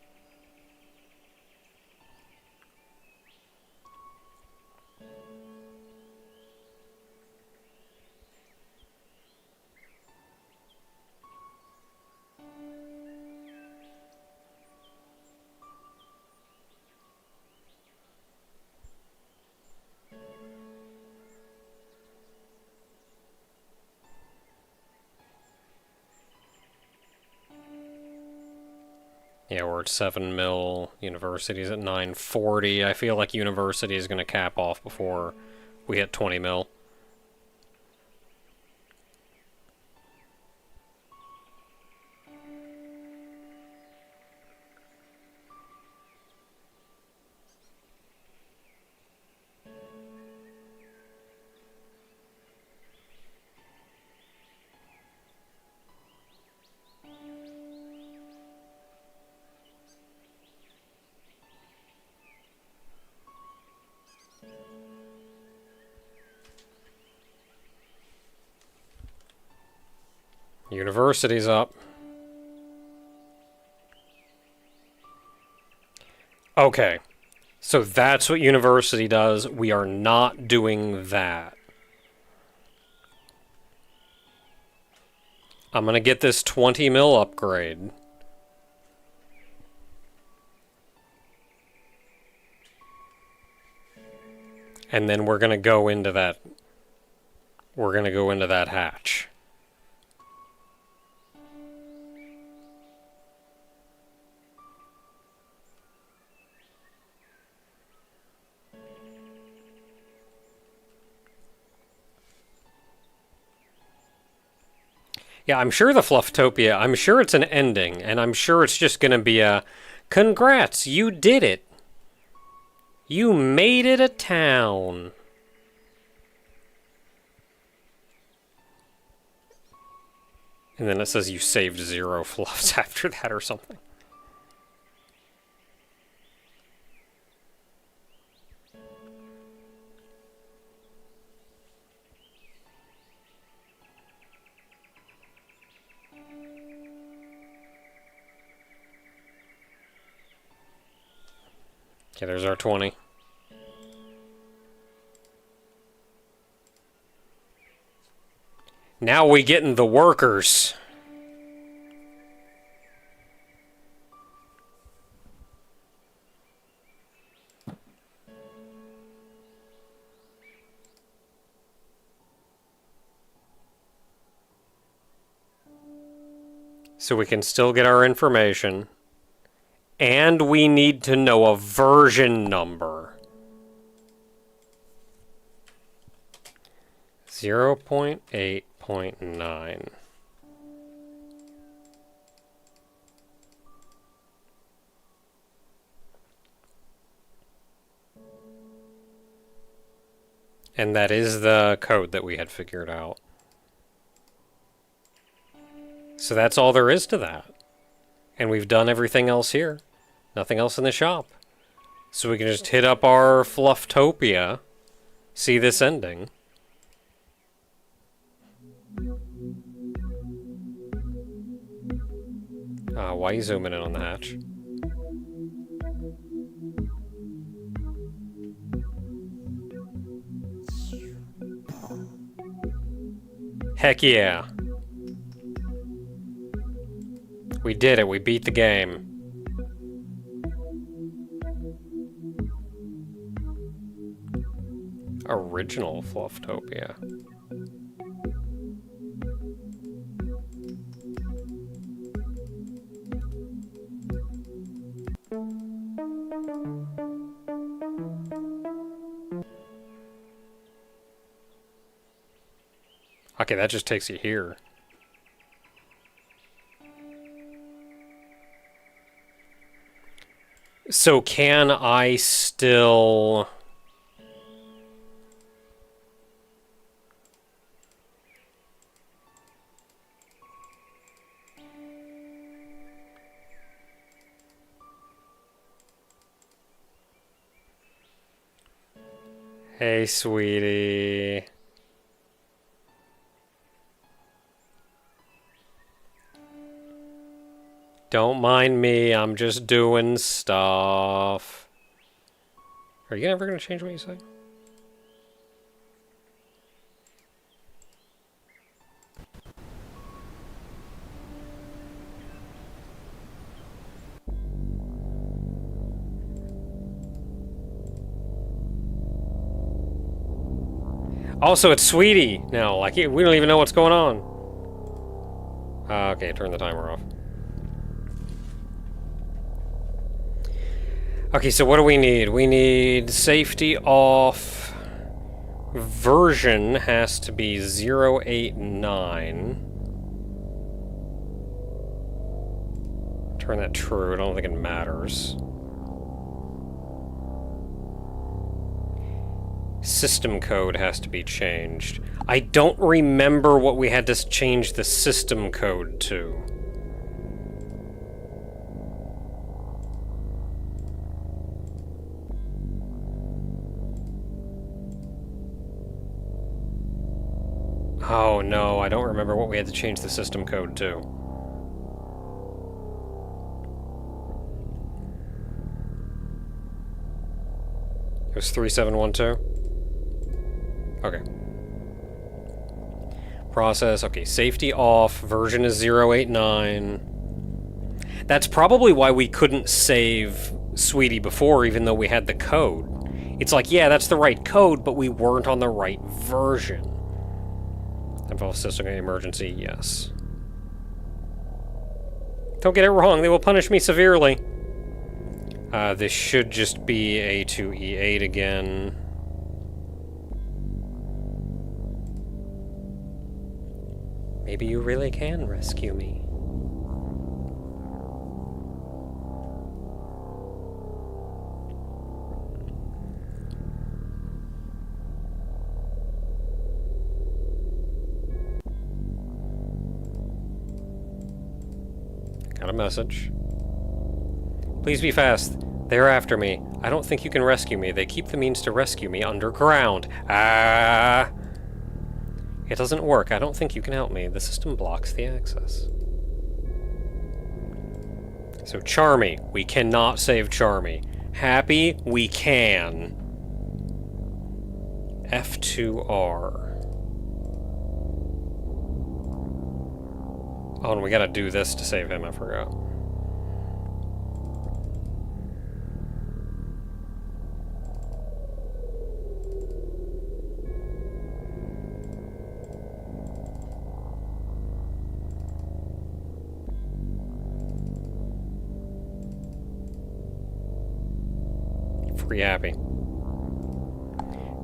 Yeah, we're at 7 mil. University's at 940. I feel like university is going to cap off before we hit 20 mil. University's up. Okay. So that's what university does. We are not doing that. I'm going to get this 20 mil upgrade. And then we're going to go into that. We're going to go into that hatch. Yeah, I'm sure the Flufftopia, I'm sure it's an ending, and I'm sure it's just going to be a, congrats, you did it. You made it a town. And then it says you saved 0 fluffs after that or something. Okay, there's our 20. Now we getting the workers. So we can still get our information. And we need to know a version number. 0.8.9. And that is the code that we had figured out. So that's all there is to that. And we've done everything else here. Nothing else in the shop. So we can just hit up our Flufftopia, see this ending. Why are you zooming in on the hatch? Heck yeah. We did it, we beat the game. Original Flufftopia. Okay, that just takes you here. So can I still... Hey, sweetie. Don't mind me, I'm just doing stuff. Are you ever gonna change what you say? Also, it's Sweetie now. Like, we don't even know what's going on. Okay, turn the timer off. Okay, so what do we need? We need safety off. Version has to be 089. Turn that true. I don't think it matters. System code has to be changed. I don't remember what we had to change the system code to. Oh no, I don't remember what we had to change the system code to. It was 3712? Okay. Process, okay, safety off, version is 089. That's probably why we couldn't save Sweetie before, even though we had the code. It's like, yeah, that's the right code, but we weren't on the right version. Involve system emergency, yes. Don't get it wrong, they will punish me severely. This should just be A2E8 again. Maybe you really can rescue me. Got a message. Please be fast. They're after me. I don't think you can rescue me. They keep the means to rescue me underground. Ah! It doesn't work. I don't think you can help me. The system blocks the access. So Charmy. We cannot save Charmy. Happy? We can. F2R. Oh, and we gotta do this to save him. I forgot. Be happy.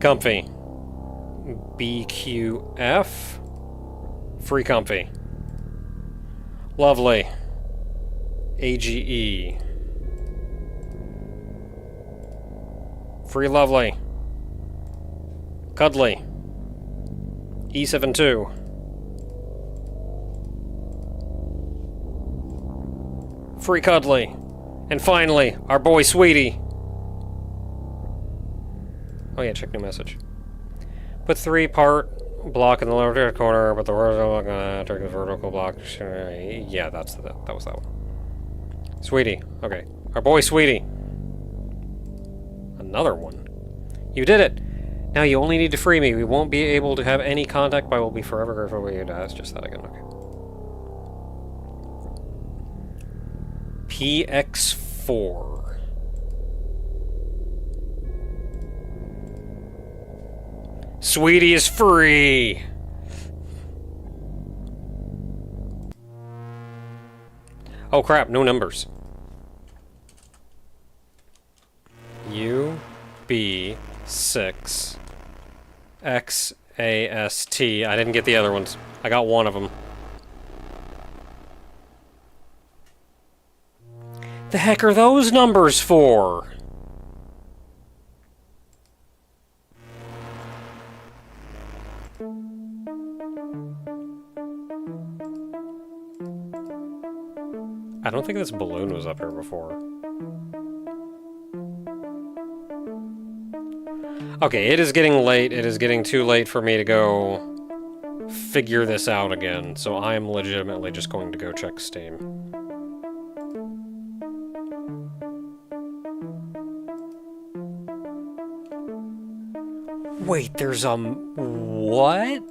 Comfy. BQF. Free comfy. Lovely. AGE. Free lovely. Cuddly. E72. Free cuddly. And finally, our boy Sweetie. Oh yeah, check new message. Put 3-part block in the lower corner, but the horizontal block, take the vertical block. Yeah, that was that one. Sweetie. Okay. Our boy Sweetie. Another one. You did it! Now you only need to free me. We won't be able to have any contact, but I will be forever grateful for you. It's just that again. Okay. PX4. Sweetie is free! Oh crap, no numbers. UB6 XAST. I didn't get the other ones. I got one of them. The heck are those numbers for? I don't think this balloon was up here before. Okay, it is getting late. It is getting too late for me to go figure this out again, so I am legitimately just going to go check Steam. Wait, there's what?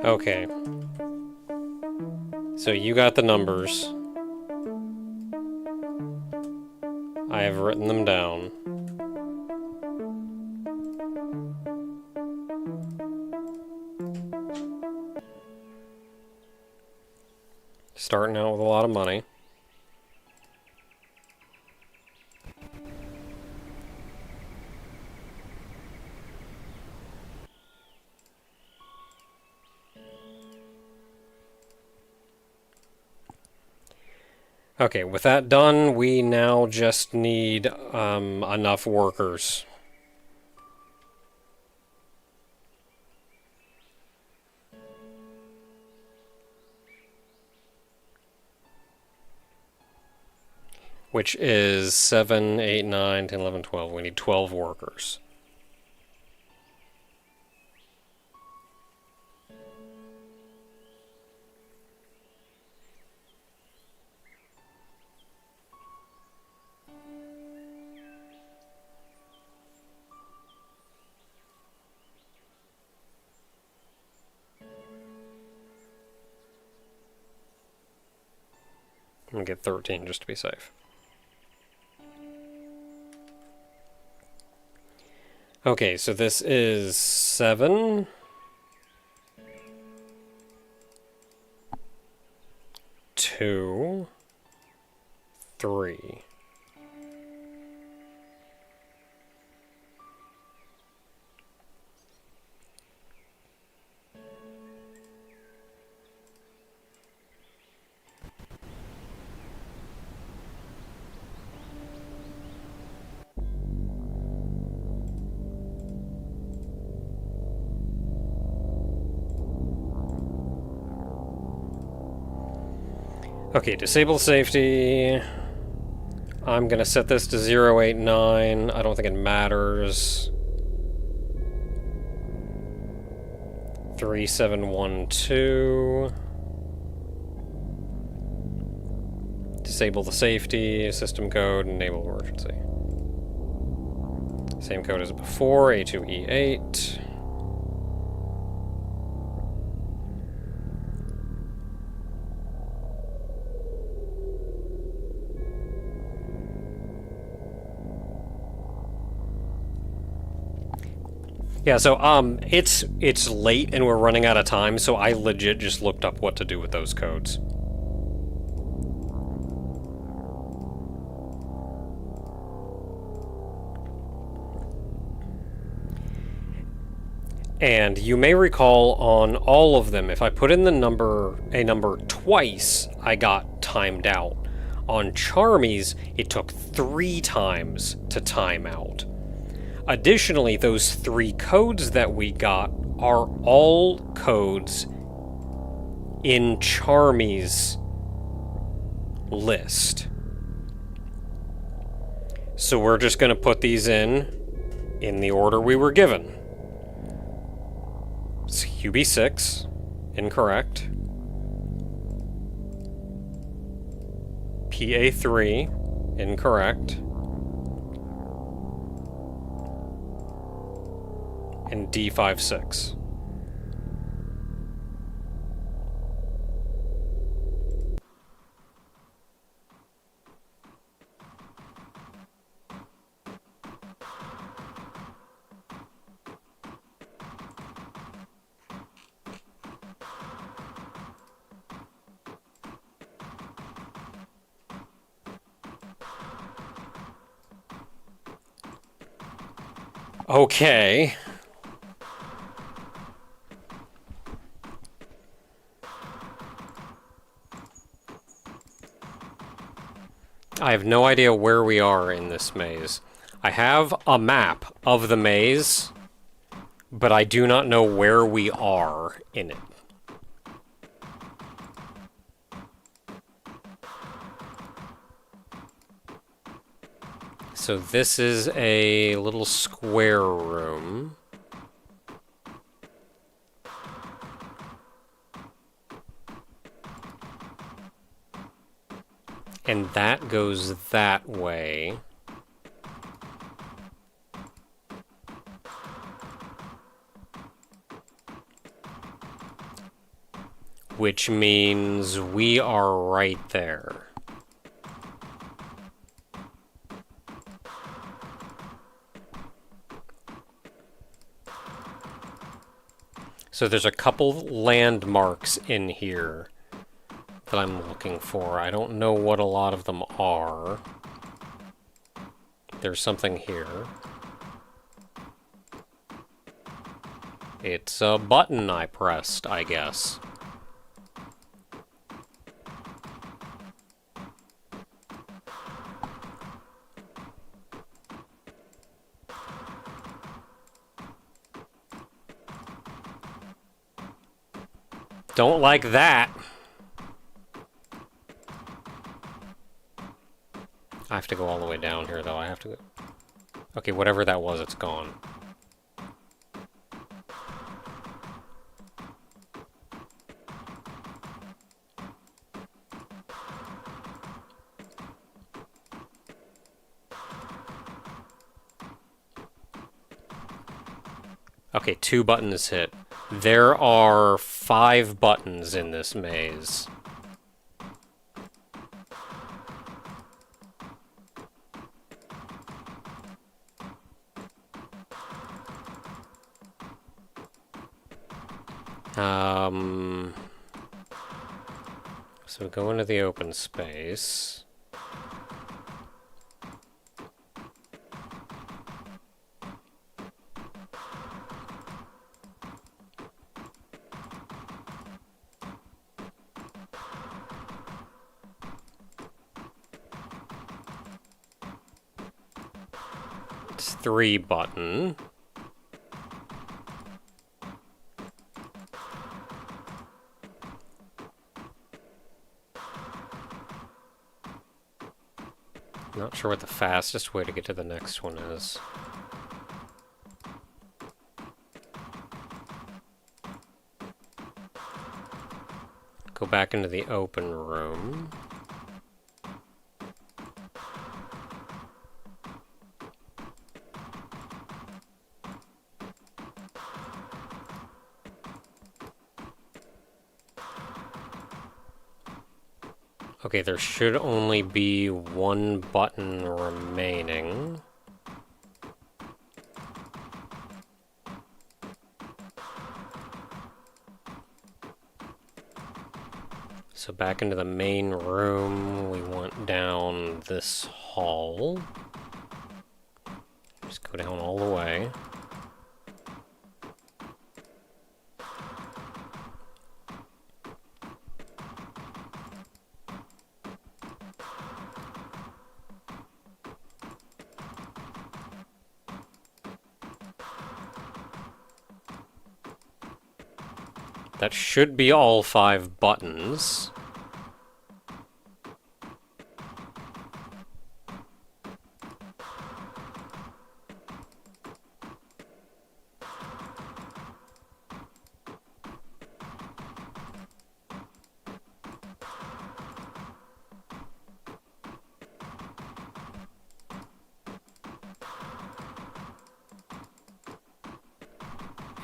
Okay. So you got the numbers. I have written them down. Starting out with a lot of money. Okay, with that done, we now just need enough workers. Which is 7, 8, 9, 10, 11, 12. We need 12 workers. I'm gonna get 13 just to be safe. Okay, so this is 7. 2. 3. Okay, disable safety. I'm gonna set this to 089. I don't think it matters. 3712. Disable the safety, system code, enable emergency. Same code as before, A2E8. Yeah, so it's late and we're running out of time, so I legit just looked up what to do with those codes. And you may recall on all of them, if I put in a number twice, I got timed out. On Charmies, it took 3 times to time out. Additionally, those 3 codes that we got are all codes in Charmy's list. So we're just going to put these in the order we were given. It's QB6, incorrect. PA3, incorrect. And D56. Okay. I have no idea where we are in this maze. I have a map of the maze, but I do not know where we are in it. So this is a little square room. And that goes that way. Which means we are right there. So there's a couple landmarks in here that I'm looking for. I don't know what a lot of them are. There's something here. It's a button I pressed, I guess. Don't like that. I have to go all the way down here, though. I have to go... Okay, whatever that was, it's gone. Okay, 2 buttons hit. There are 5 buttons in this maze. So go into the open space. It's 3 button. Not sure what the fastest way to get to the next one is. Go back into the open room. Okay, there should only be 1 button remaining. So back into the main room, we want down this hall. Just go down all the way. That should be all 5 buttons.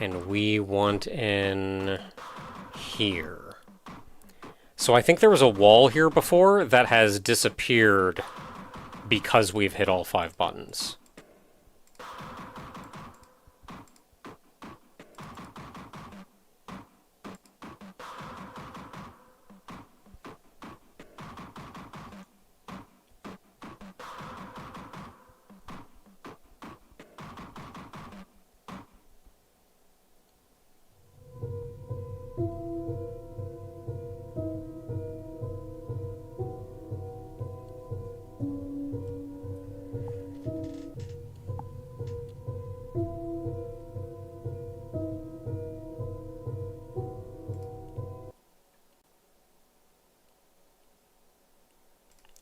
And we want in here. So I think there was a wall here before that has disappeared because we've hit all 5 buttons.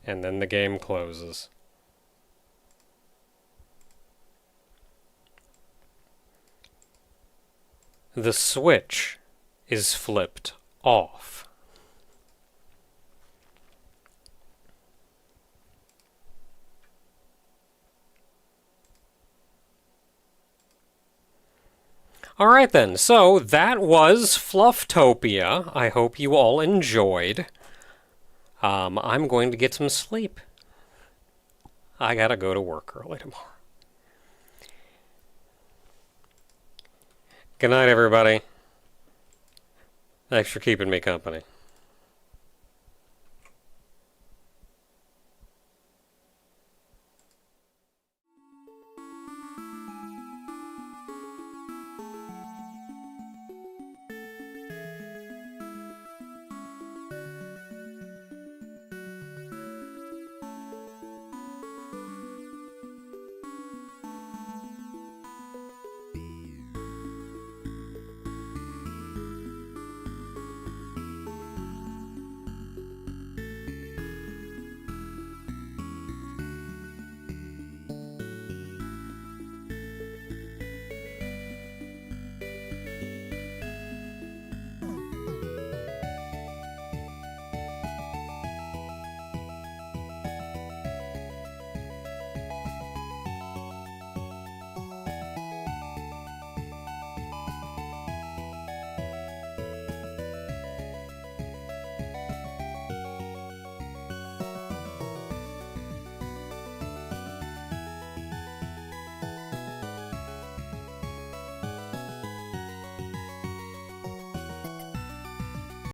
And then the game closes. The switch is flipped off. Alright then, so that was Flufftopia. I hope you all enjoyed. I'm going to get some sleep. I gotta go to work early tomorrow. Good night, everybody. Thanks for keeping me company.